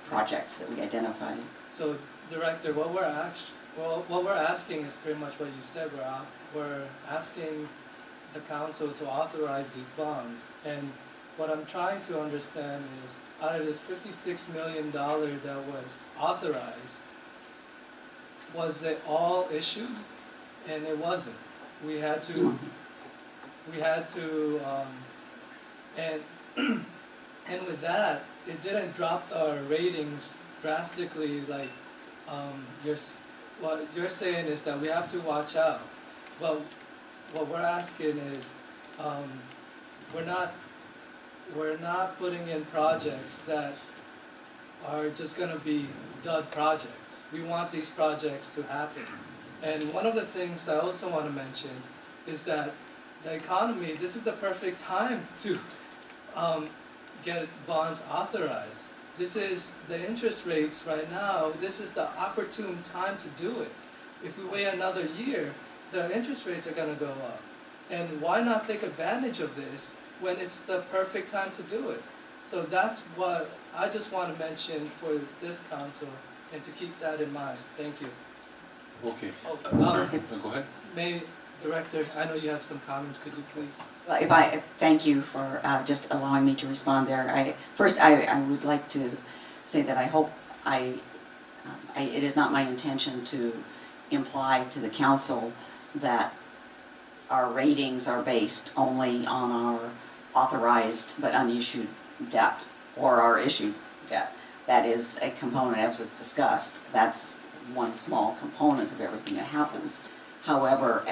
J: projects that we identified.
E: So, Director, what we're asking is pretty much what you said. We're asking the council to authorize these bonds, and what I'm trying to understand is, out of this $56 million that was authorized, was it all issued? And it wasn't. We had to, and with that, it didn't drop our ratings drastically. Like what you're saying is that we have to watch out. But what we're asking is, we're not putting in projects that are just going to be dud projects. We want these projects to happen. And one of the things I also want to mention is that the economy, this is the perfect time to get bonds authorized, this is the interest rates right now, this is the opportune time to do it. If we wait another year, the interest rates are gonna go up. And why not take advantage of this when it's the perfect time to do it? So that's what I just want to mention for this council, and to keep that in mind. Thank you.
A: Okay.
E: Oh,
A: Go ahead.
E: May, Director, I know you have some comments, could you please?
J: Well, thank you for just allowing me to respond there. First, I would like to say that I hope it is not my intention to imply to the council that our ratings are based only on our authorized but unissued debt or our issued debt. That is a component, as was discussed. That's one small component of everything that happens. However,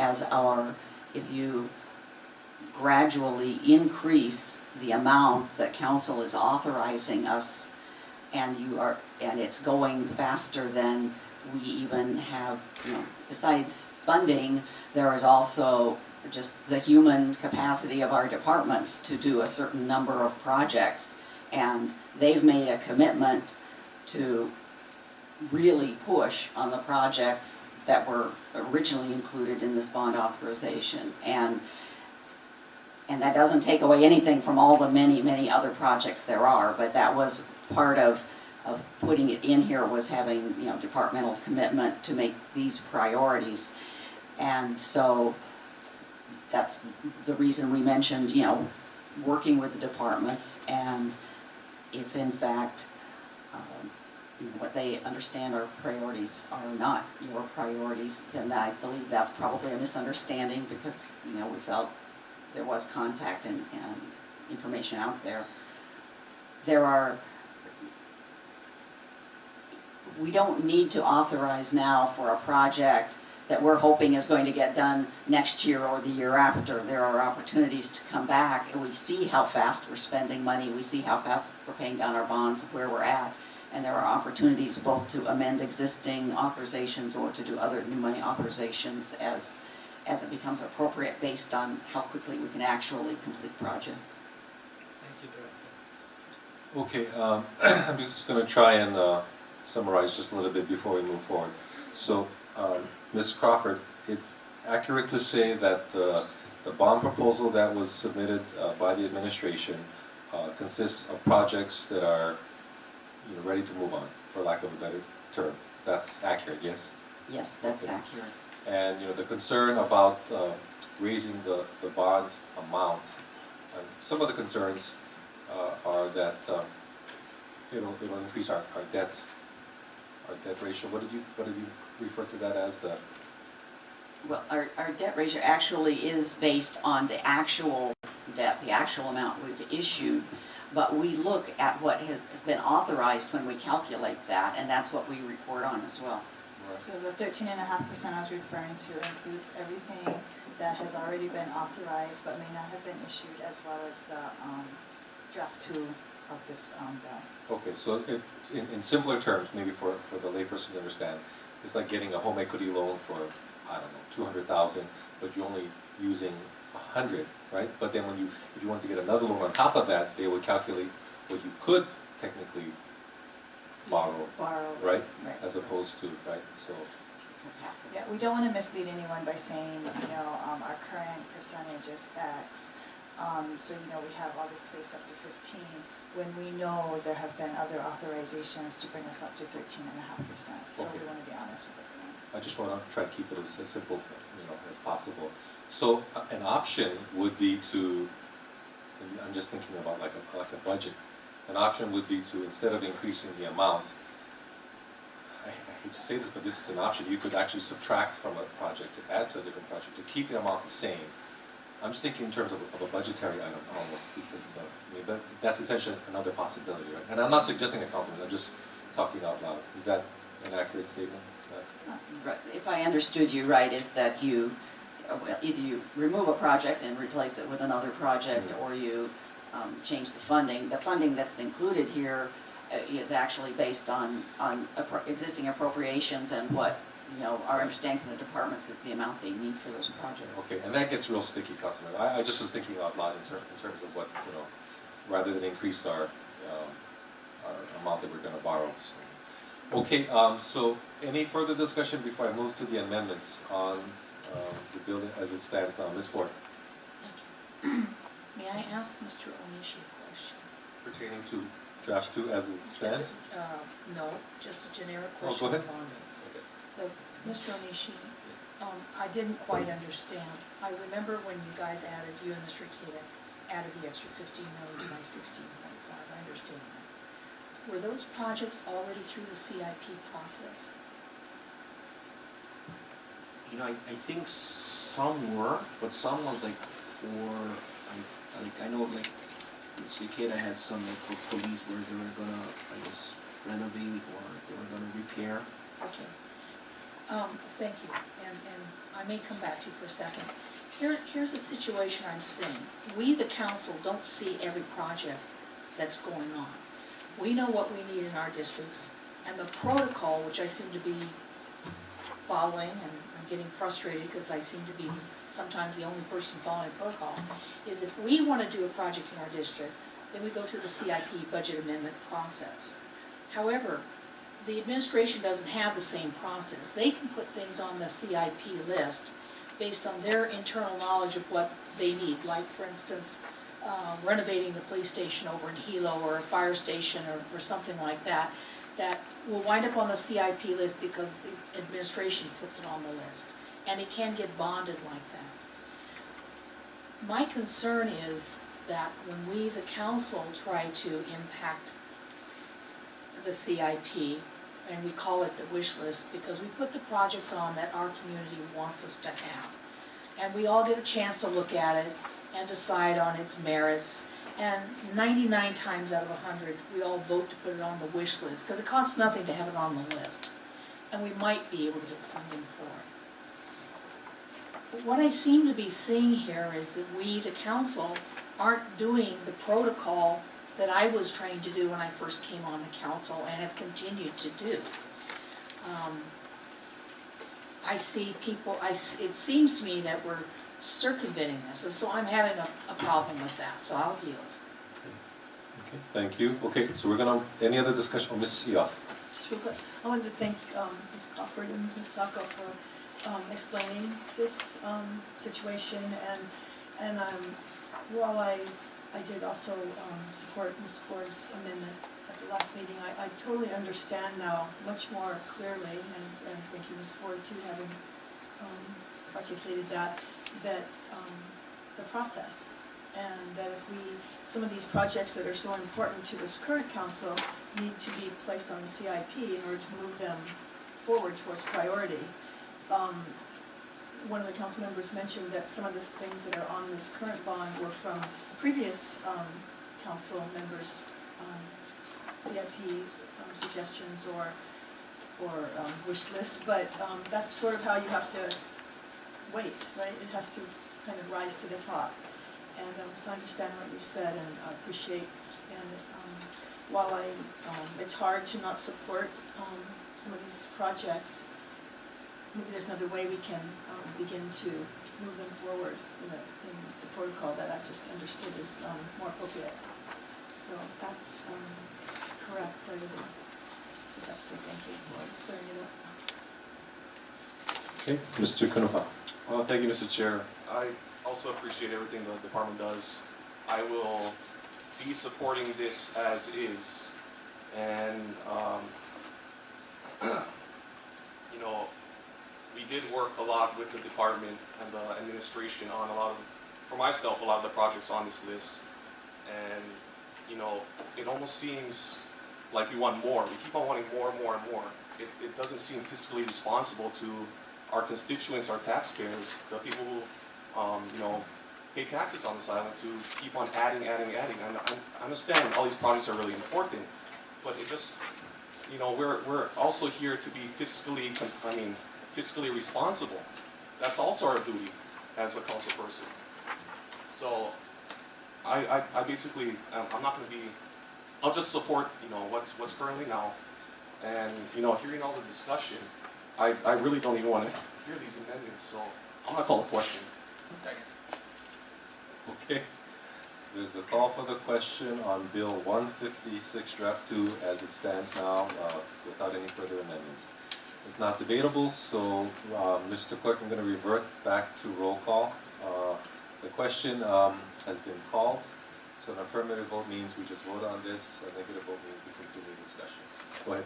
J: if you gradually increase the amount that council is authorizing us, and it's going faster than we even have, besides funding, there is also just the human capacity of our departments to do a certain number of projects. And they've made a commitment to really push on the projects that were originally included in this bond authorization. And that doesn't take away anything from all the many, many other projects there are, but that was part of putting it in here, was having, departmental commitment to make these priorities. And so that's the reason we mentioned, working with the departments, and if in fact what they understand our priorities are not your priorities, then I believe that's probably a misunderstanding, because we felt there was contact and information out there. We don't need to authorize now for a project that we're hoping is going to get done next year or the year after. There are opportunities to come back, and we see how fast we're spending money, we see how fast we're paying down our bonds, where we're at, and there are opportunities both to amend existing authorizations or to do other new money authorizations as it becomes appropriate, based on how quickly we can actually complete projects.
E: Thank you, Director.
A: Okay, I'm just going to try and summarize just a little bit before we move forward. So, Ms. Crawford, it's accurate to say that the bond proposal that was submitted by the administration consists of projects that are ready to move on, for lack of a better term. That's accurate, yes?
J: Yes, that's
A: Okay.
J: accurate.
A: And the concern about raising the bond amount, some of the concerns are that it'll increase our debt ratio. What did you refer to that as?
J: Well, our debt ratio actually is based on the actual debt, the actual amount we've issued, but we look at what has been authorized when we calculate that, and that's what we report on as well.
G: So the 13.5% I was referring to includes everything that has already been authorized but may not have been issued, as well as the draft 2 of this bill.
A: Okay, so in simpler terms, maybe for the layperson to understand, it's like getting a home equity loan for, I don't know, $200,000, but you're only using 100, right? But then if you want to get another loan on top of that, they would calculate what you could technically borrow, right? As opposed to, right? So.
G: Yeah, we don't want to mislead anyone by saying, our current percentage is X. So, we have all this space up to 15, when we know there have been other authorizations to bring us up to 13.5%. So
A: Okay.
G: we want to be honest with everyone.
A: I just want to try to keep it as simple, as possible. So an option would be to, I'm just thinking about like a budget. An option would be to, instead of increasing the amount, I hate to say this, but this is an option, you could actually subtract from a project to add to a different project to keep the amount the same. I'm just thinking in terms of a budgetary item almost, because that's essentially another possibility, right? And I'm not suggesting a compliment, I'm just talking out loud. Is that an accurate statement?
J: Right. If I understood you right, is that either you remove a project and replace it with another project, or you change the funding. The funding that's included here is actually based on existing appropriations, and what our understanding from the departments is the amount they need for those projects.
A: Okay, and that gets real sticky, Councilman. I just was thinking out loud in terms of what, rather than increase our our amount that we're gonna borrow, so. Okay, so any further discussion before I move to the amendments on, the building as it stands now? Ms. Ford?
D: Thank you. May I ask Mr. Onishi a question?
A: Pertaining to draft two as it stands?
D: No, just a generic
A: Oh,
D: question.
A: go ahead.
D: on it. Mr. Onishi, I didn't quite understand. I remember when you guys added, you and Mr. Ikeda added the extra 15 million to my 16.5, I understand that. Were those projects already through the CIP process?
L: You know, I think some were, but some was like for, I know like, Cicada had some like for police where they were gonna, I guess, renovate or they were gonna repair.
D: Okay. Thank you, and I may come back to you for a second. Here's the situation I'm seeing. We, the council, don't see every project that's going on. We know what we need in our districts, and the protocol, which I seem to be following, and I'm getting frustrated because I seem to be sometimes the only person following protocol, is if we want to do a project in our district, then we go through the CIP budget amendment process. However, the administration doesn't have the same process. They can put things on the CIP list based on their internal knowledge of what they need. Like, for instance, renovating the police station over in Hilo or a fire station or something like that, that will wind up on the CIP list because the administration puts it on the list. And it can get bonded like that. My concern is that when we, the council, try to impact the CIP, and we call it the wish list because we put the projects on that our community wants us to have. And we all get a chance to look at it and decide on its merits. And 99 times out of 100, we all vote to put it on the wish list because it costs nothing to have it on the list. And we might be able to get funding for it. But what I seem to be seeing here is that we, the council, aren't doing the protocol that I was trained to do when I first came on the council and have continued to do. I see people, it seems to me that we're circumventing this, and so I'm having a problem with that, so I'll yield.
A: Okay, thank you. Okay, so we're gonna, any other discussion? Oh, Ms. Sia.
G: Just real quick, I wanted to thank Ms. Crawford and Ms. Sacco for explaining this situation, and while I did also support Ms. Ford's amendment at the last meeting, I totally understand now much more clearly, and thank you, Ms. Ford, too, having articulated that the process, and that if some of these projects that are so important to this current council need to be placed on the CIP in order to move them forward towards priority. One of the council members mentioned that some of the things that are on this current bond were from previous council members' CIP suggestions or wish lists, but that's sort of how you have to wait, right? It has to kind of rise to the top. And so I understand what you said and I appreciate, and while it's hard to not support some of these projects, maybe there's another way we can begin to move them forward in the protocol that I've just understood is more appropriate. So if that's correct, I would just have to say thank you for clearing it up.
A: Okay, Mr. Kanoha.
C: Well, thank you, Mr. Chair. I also appreciate everything the department does. I will be supporting this as is, and you know, we did work a lot with the department and the administration on for myself, a lot of the projects on this list, and you know, it almost seems like we want more. We keep on wanting more and more and more. It doesn't seem fiscally responsible to our constituents, our taxpayers, the people who you know, pay taxes on this island, to keep on adding. And I understand all these projects are really important, but it just, you know, we're also here to be fiscally responsible. That's also our duty as a council person. So I basically, I'm not going to be, I'll just support, you know, what's currently now, and you know, hearing all the discussion, I really don't even want to hear these amendments, so I'm going to call a question.
A: Okay. There's a call for the question on Bill 156, Draft 2, as it stands now, without any further amendments. It's not debatable, so Mr. Clerk, I'm going to revert back to roll call. The question has been called, so an affirmative vote means we just vote on this, a negative vote means we continue discussion. Go ahead.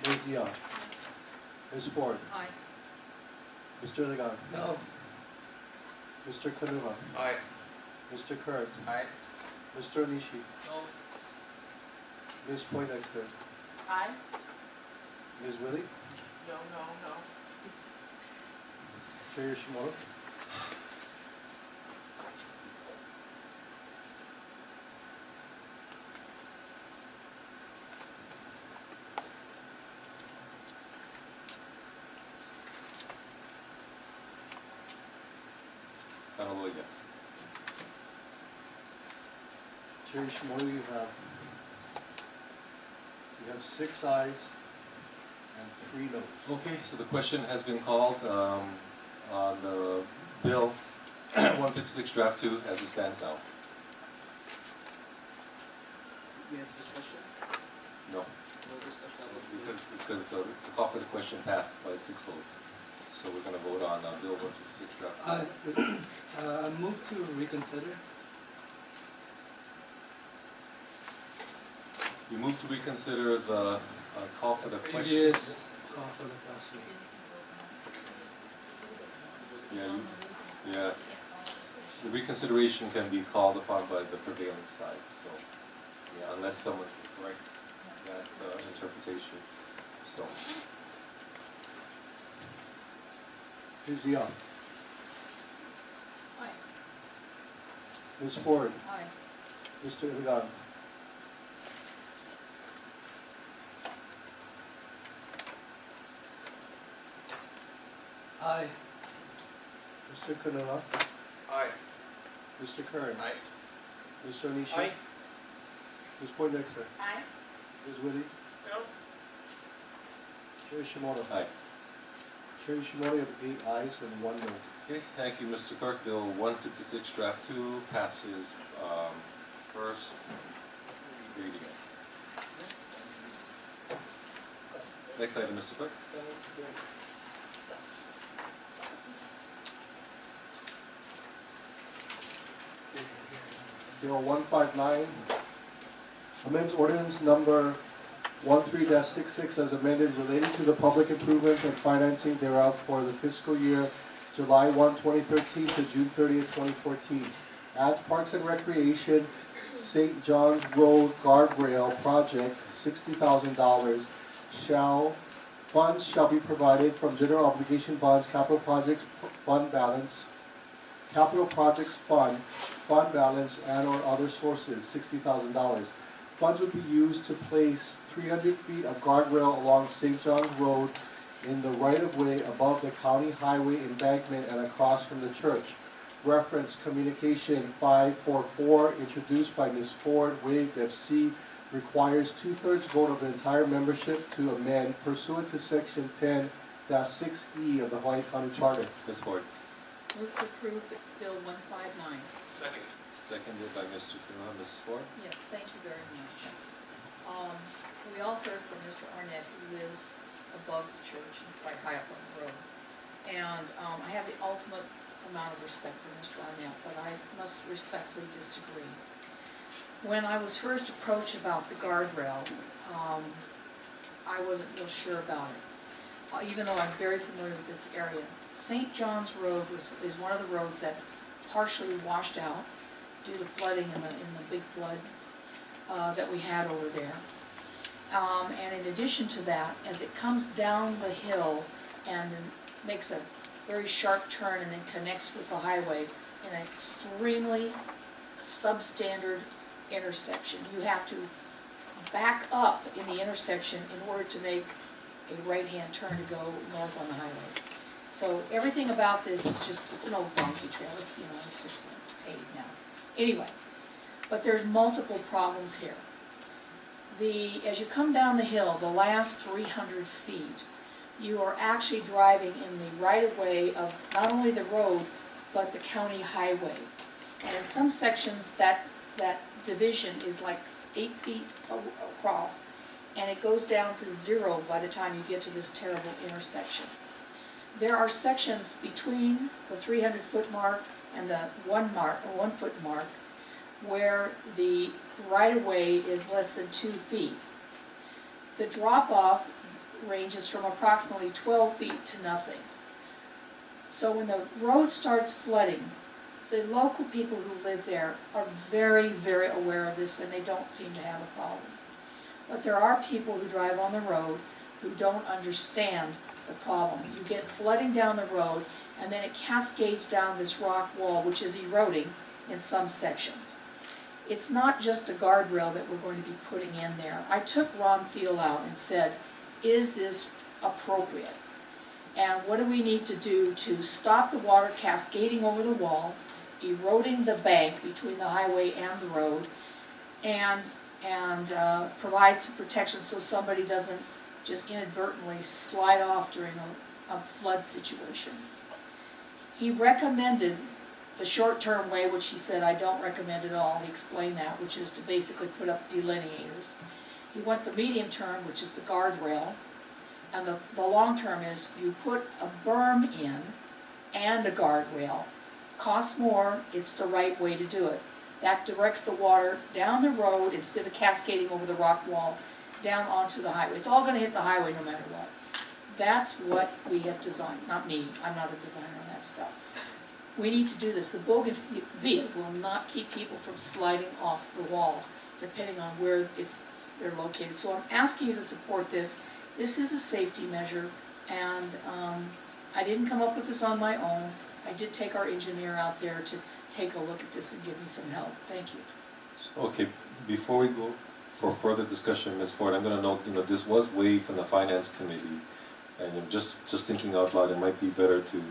B: Ms. Dion. Ms. Ford.
D: Aye.
B: Mr. Ligon.
E: No.
B: Mr. Kanuha.
C: Aye.
B: Mr. Kern.
C: Aye.
B: Mr. Nishi.
E: No.
B: Ms. Poindexter.
F: Aye.
B: Ms. Willie.
M: No, no, no.
B: Chair Yoshimoto.
A: Honolulu, yes.
B: Chair Yoshimoto, you have 6 ayes and 3 noes.
A: Okay, so the question has been called on the Bill 156, Draft 2, as it stands now.
L: We have discussion?
A: No,
L: No discussion?
A: because the call for the question passed by 6 votes. So we're going to vote on Bill 156, Draft 2.
E: Move to reconsider.
A: You move to reconsider the call for the question.
E: Previous call for the question.
A: Yeah, the reconsideration can be called upon by the prevailing side, so, yeah, unless someone can correct that interpretation, so.
B: Ms. Dion.
D: Aye.
B: Ms. Ford.
D: Aye.
B: Mr. Ligon.
E: Aye.
B: Mr. Kanuha.
C: Aye.
B: Mr. Kern.
C: Aye.
B: Mr. Nishi.
E: Aye.
B: Ms. Poindexter.
F: Aye.
B: Ms. Willie.
M: No.
B: Chair Yoshimoto.
A: Aye.
B: Chair Yoshimoto, you have 8 ayes and 1 no.
A: Okay, thank you, Mr. Clerk. Bill 156, Draft 2 passes first reading. Next item, Mr. Clerk.
B: Bill 159 amends ordinance number 13-66 as amended relating to the public improvements and financing thereof for the fiscal year July 1, 2013 to June 30th, 2014. Adds Parks and Recreation St. John's Road Guardrail Project, $60,000. Funds shall be provided from General Obligation Bonds Capital Projects Fund Balance, Capital Projects Fund balance, and or other sources, $60,000. Funds would be used to place 300 feet of guardrail along St. John's Road in the right-of-way above the county highway embankment and across from the church. Reference Communication 544, introduced by Ms. Ford, waived if C requires 2/3 vote of the entire membership to amend pursuant to Section 10-6E of the Hawaii County Charter.
A: Ms. Ford.
D: Move to approve Bill 159.
C: Second.
A: Seconded by Mr. Kanuha. Ms. Ford.
D: Yes, thank you very much. We all heard from Mr. Arnett, who lives above the church and quite high up on the road. And I have the ultimate amount of respect for Mr. Arnett, but I must respectfully disagree. When I was first approached about the guardrail, I wasn't real sure about it, even though I'm very familiar with this area. St. John's Road is one of the roads that partially washed out due to flooding in the big flood that we had over there. And in addition to that, as it comes down the hill and then makes a very sharp turn and then connects with the highway in an extremely substandard intersection, you have to back up in the intersection in order to make a right-hand turn to go north on the highway. So everything about this is just, it's an old donkey trail. It's, it's just paved now. Anyway, but there's multiple problems here. As you come down the hill, the last 300 feet, you are actually driving in the right-of-way of not only the road, but the county highway. And in some sections, that division is like 8 feet across, and it goes down to 0 by the time you get to this terrible intersection. There are sections between the 300-foot mark and the 1 foot mark where the right-of-way is less than 2 feet. The drop-off ranges from approximately 12 feet to nothing. So when the road starts flooding, the local people who live there are very, very aware of this, and they don't seem to have a problem. But there are people who drive on the road who don't understand the problem. You get flooding down the road, and then it cascades down this rock wall, which is eroding in some sections. It's not just a guardrail that we're going to be putting in there. I took Ron Thiel out and said, is this appropriate? And what do we need to do to stop the water cascading over the wall, eroding the bank between the highway and the road, and provide some protection so somebody doesn't just inadvertently slide off during a flood situation. He recommended the short-term way, which he said I don't recommend at all. He explained that, which is to basically put up delineators. He went the medium term, which is the guardrail, and the long term is you put a berm in and a guardrail. Costs more, it's the right way to do it. That directs the water down the road instead of cascading over the rock wall down onto the highway. It's all going to hit the highway no matter what. That's what we have designed. Not me, I'm not a designer on that stuff. We need to do this. The bougainvillea will not keep people from sliding off the wall, depending on where they're located. So I'm asking you to support this. This is a safety measure, and I didn't come up with this on my own. I did take our engineer out there to take a look at this and give me some help. Thank you.
A: Okay, before we go for further discussion, Ms. Ford, I'm going to note, this was waived from the Finance Committee, and I'm just thinking out loud, it might be better to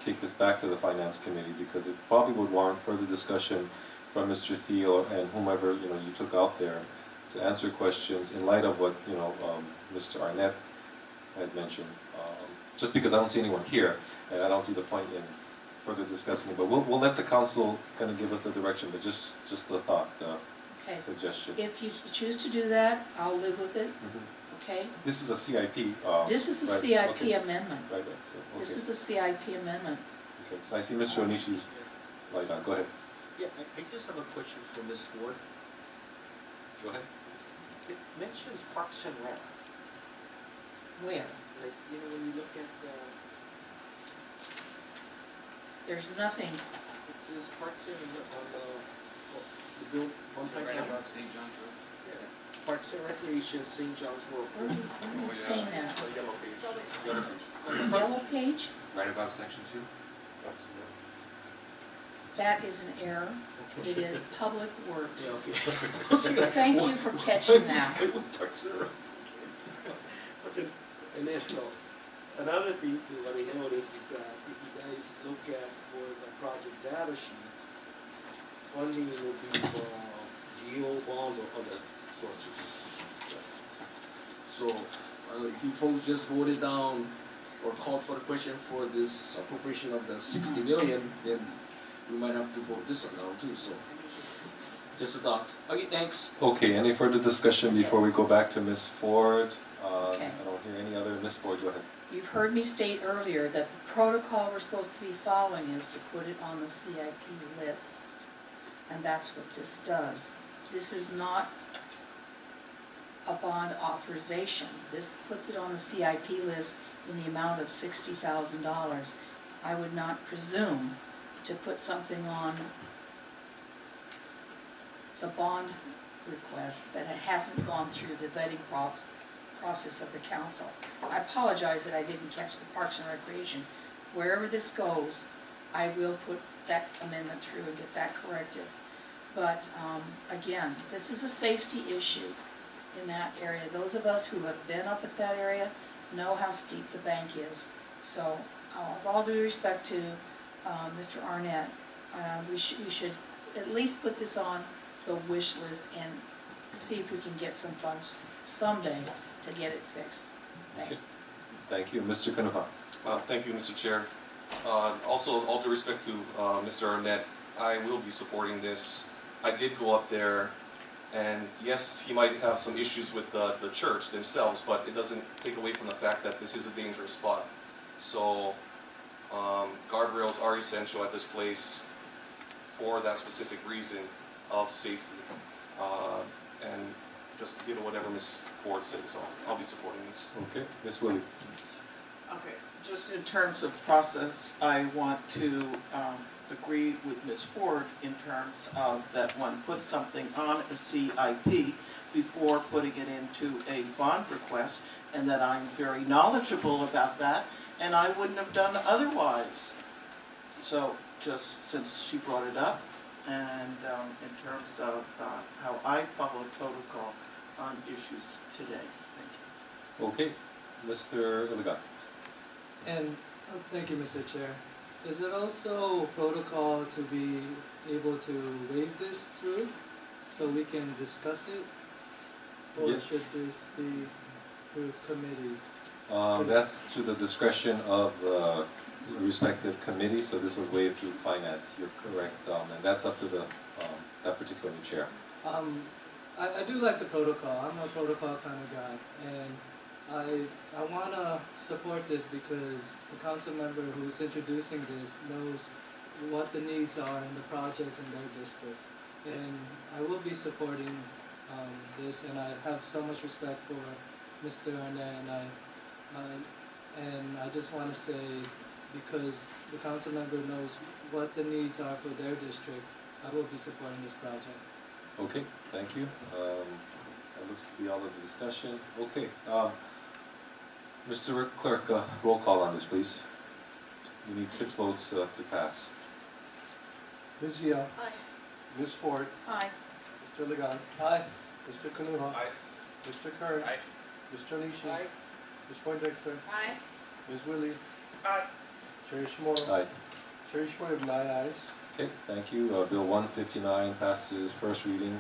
A: take this back to the Finance Committee, because it probably would warrant further discussion from Mr. Thiel and whomever, you took out there to answer questions in light of what, Mr. Arnett had mentioned. Just because I don't see anyone here, and I don't see the point in further discussing it, but we'll let the council kind of give us the direction, but just a thought,
D: Okay.
A: suggestion.
D: If you choose to do that, I'll live with it. Okay?
A: This is a CIP.
D: This is a
A: right,
D: CIP
A: okay.
D: amendment.
A: Right, so, okay.
D: This is a CIP amendment.
A: Okay, so I see Mr. Onishi's light on. Go ahead.
L: Yeah, I just have a question for Ms. Ford.
A: Go ahead.
L: It mentions Parks and Rec.
D: Where?
L: Like, when you look at
D: There's nothing.
L: it says Parks and Rec on the bill,
K: Right above St. John's Road.
L: Yeah. Parks and Recreation, St. John's Road.
D: Where have you seen that?
C: Yellow page.
D: On the yellow page?
K: Right above section 2.
D: That is an error. It is Public Works.
L: Yeah, okay.
D: Thank you for catching that.
L: Parks and Rec. Okay, and then, another thing too, what I noticed is that if you guys look at for the project data sheet, funding will be for GO bonds or other sources. So, if you folks just voted down or called for the question for this appropriation of the 60 million, then we might have to vote this one down too, so. Just a thought. Okay, thanks.
A: Okay, any further discussion before we go back to Ms. Ford?
D: Okay.
A: I don't hear any other. Ms. Ford, go ahead.
D: You've heard me state earlier that the protocol we're supposed to be following is to put it on the CIP list. And that's what this does. This is not a bond authorization. This puts it on the CIP list in the amount of $60,000. I would not presume to put something on the bond request that it hasn't gone through the vetting process of the council. I apologize that I didn't catch the Parks and Recreation. Wherever this goes, I will put that amendment through and get that corrected. But again, this is a safety issue in that area. Those of us who have been up at that area know how steep the bank is. So with all due respect to Mr. Arnett, we should at least put this on the wish list and see if we can get some funds someday to get it fixed. Thank you.
A: Thank you. Mr. Kanaha.
C: Thank you, Mr. Chair. Also, all due respect to Mr. Arnett, I will be supporting this. I did go up there, and yes, he might have some issues with the church themselves, but it doesn't take away from the fact that this is a dangerous spot. So guardrails are essential at this place for that specific reason of safety. And just whatever Ms. Ford said, so I'll be supporting this.
A: Okay, Ms. Willie.
M: Okay, just in terms of process, I want to agree with Ms. Ford in terms of that one put something on a CIP before putting it into a bond request, and that I'm very knowledgeable about that, and I wouldn't have done otherwise. So, just since she brought it up, and in terms of how I follow protocol on issues today. Thank you.
A: Okay, Mr. Iligan.
E: And, thank you, Mr. Chair. Is it also protocol to be able to waive this through, so we can discuss it? Or
A: Yeah.
E: should this be through committee?
A: That's to the discretion of the respective committee, so this was waived through finance, you're correct, and that's up to the, that particular chair.
E: I do like the protocol. I'm a protocol kind of guy, and I want to support this because the council member who's introducing this knows what the needs are in the projects in their district, and I will be supporting this, and I have so much respect for Mr. Arnett, and I just want to say, because the council member knows what the needs are for their district, I will be supporting this project.
A: Okay, thank you. That looks to be all of the discussion. Okay, Mr. Clerk, roll call on this, please. We need 6 votes to pass.
B: Ms. Zia.
D: Aye.
B: Ms. Ford.
D: Aye.
B: Mr. Ligan.
E: Aye.
B: Mr. Kanuha.
C: Aye.
B: Mr. Kern.
C: Aye.
B: Mr. Nishi. Ms. Poindexter.
F: Aye.
B: Ms. Willie.
M: Aye.
B: Chair Shimura.
A: Aye.
B: Chair Shimura with 9 ayes.
A: Okay, thank you. Bill 159 passes first reading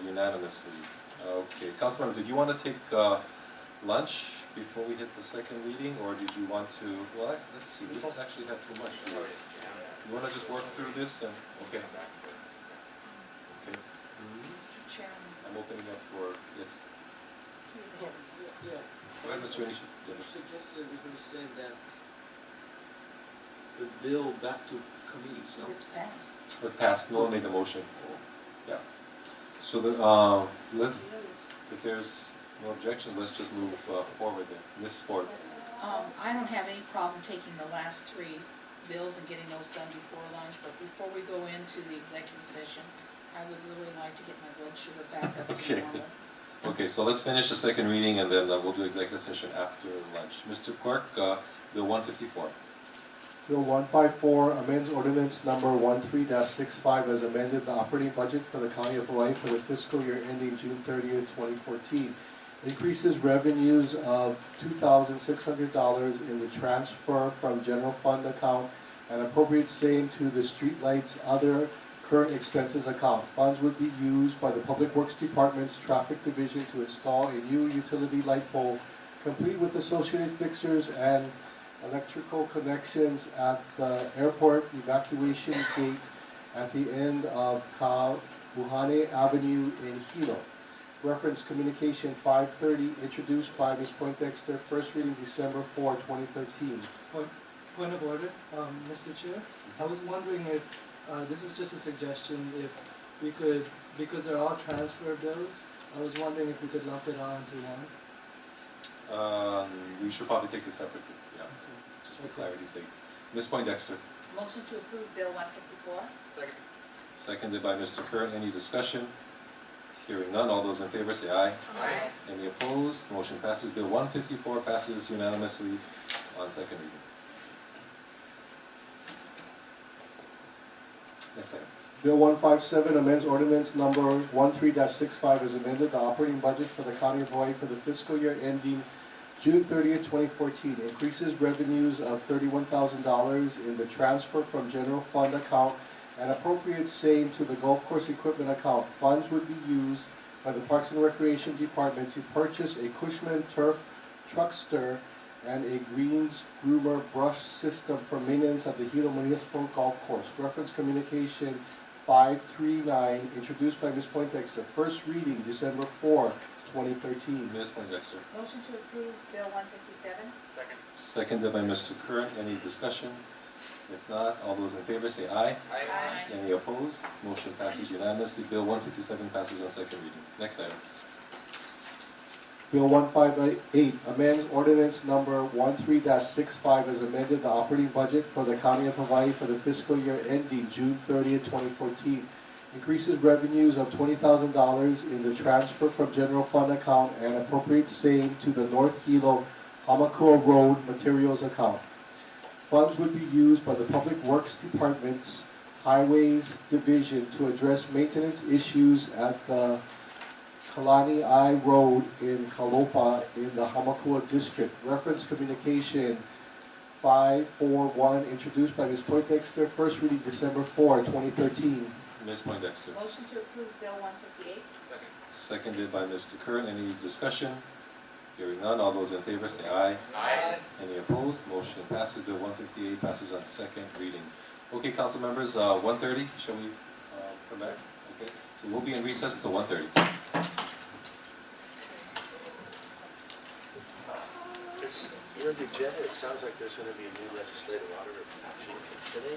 A: unanimously. Okay, Councilmember, did you want to take lunch before we hit the second reading, or did you want to, well, let's see, we don't actually have too much. Do you want to just work through this and, okay. Okay.
D: Mr. Chairman,
A: I'm opening up for, yes.
D: who's here?
L: Yeah,
A: Go ahead, Mr. Onishi.
L: you suggested we can send that the bill back to committees, no?
D: It's passed.
A: It passed, no one made the motion. Yeah. So the, let's, if there's no objection, let's just move forward then. Ms. Ford.
D: I don't have any problem taking the last 3 bills and getting those done before lunch, but before we go into the executive session, I would really like to get my blood sugar back up to
A: Okay.
D: normal.
A: Okay, so let's finish the second reading and then we'll do executive session after lunch. Mr. Clerk, Bill 154.
B: Bill 154 amends ordinance number 13-65 as amended the operating budget for the County of Hawaii for the fiscal year ending June 30th, 2014. Increases revenues of $2,600 in the transfer from general fund account and appropriates same to the streetlights other current expenses account. Funds would be used by the Public Works Department's Traffic Division to install a new utility light pole complete with associated fixtures and electrical connections at the airport evacuation gate at the end of Kauhane Avenue in Hilo. Reference Communication 530, introduced by Ms. Poindexter, first reading December 4, 2013.
E: Point of order, Mr. Chair. I was wondering if, this is just a suggestion, if we could, because they're all transfer bills, I was wondering if we could lump it all into one.
A: We should probably take this separately, yeah, just for clarity's sake. Ms. Poindexter,
F: Motion to approve Bill 154.
C: Second.
A: seconded by Mr. Kern. Any discussion? Hearing none, all those in favor say aye.
F: Aye.
A: Any opposed? Motion passes. Bill 154 passes unanimously on second reading. Next item.
B: Bill 157 amends ordinance number 13-65 as amended the operating budget for the County of Hawaii for the fiscal year ending June 30th, 2014. Increases revenues of $31,000 in the transfer from general fund account and appropriates same to the golf course equipment account. Funds would be used by the Parks and Recreation Department to purchase a Cushman Turf Truckster and a greens groomer brush system for maintenance at the Hilo Municipal Golf Course. Reference communication 539, introduced by Ms. Poindexter. First reading, December 4, 2013.
A: Ms. Poindexter.
F: Motion to approve Bill 157?
C: Second.
A: Seconded by Mr. Curran. Any discussion? If not, all those in favor say aye.
F: Aye.
A: Any opposed? Motion passes unanimously. Bill 157 passes on second reading. Next item.
B: Bill 158, amend ordinance number 13-65 as amended the operating budget for the County of Hawaii for the fiscal year ending June 30th, 2014. Increases revenues of $20,000 in the transfer from general fund account and appropriates same to the North Hilo Hamakua Road materials account. Funds would be used by the Public Works Department's Highways Division to address maintenance issues at the Kalani I Road in Kalopa in the Hamakua District. Reference communication 541, introduced by Ms. Poindexter. First reading December 4, 2013.
A: Ms. Poindexter.
F: Motion to approve Bill 158?
C: Second.
A: Seconded by Mr. Curran. Any discussion? Hearing none, all those in favor say aye.
C: Aye.
A: Any opposed? Motion passes. Bill 158 passes on second reading. Okay, council members, 1:30, shall we come back? Okay, so we'll be in recess till 1:30.
N: You know, the agenda, it sounds like there's gonna be a new legislative auditor from Virginia today.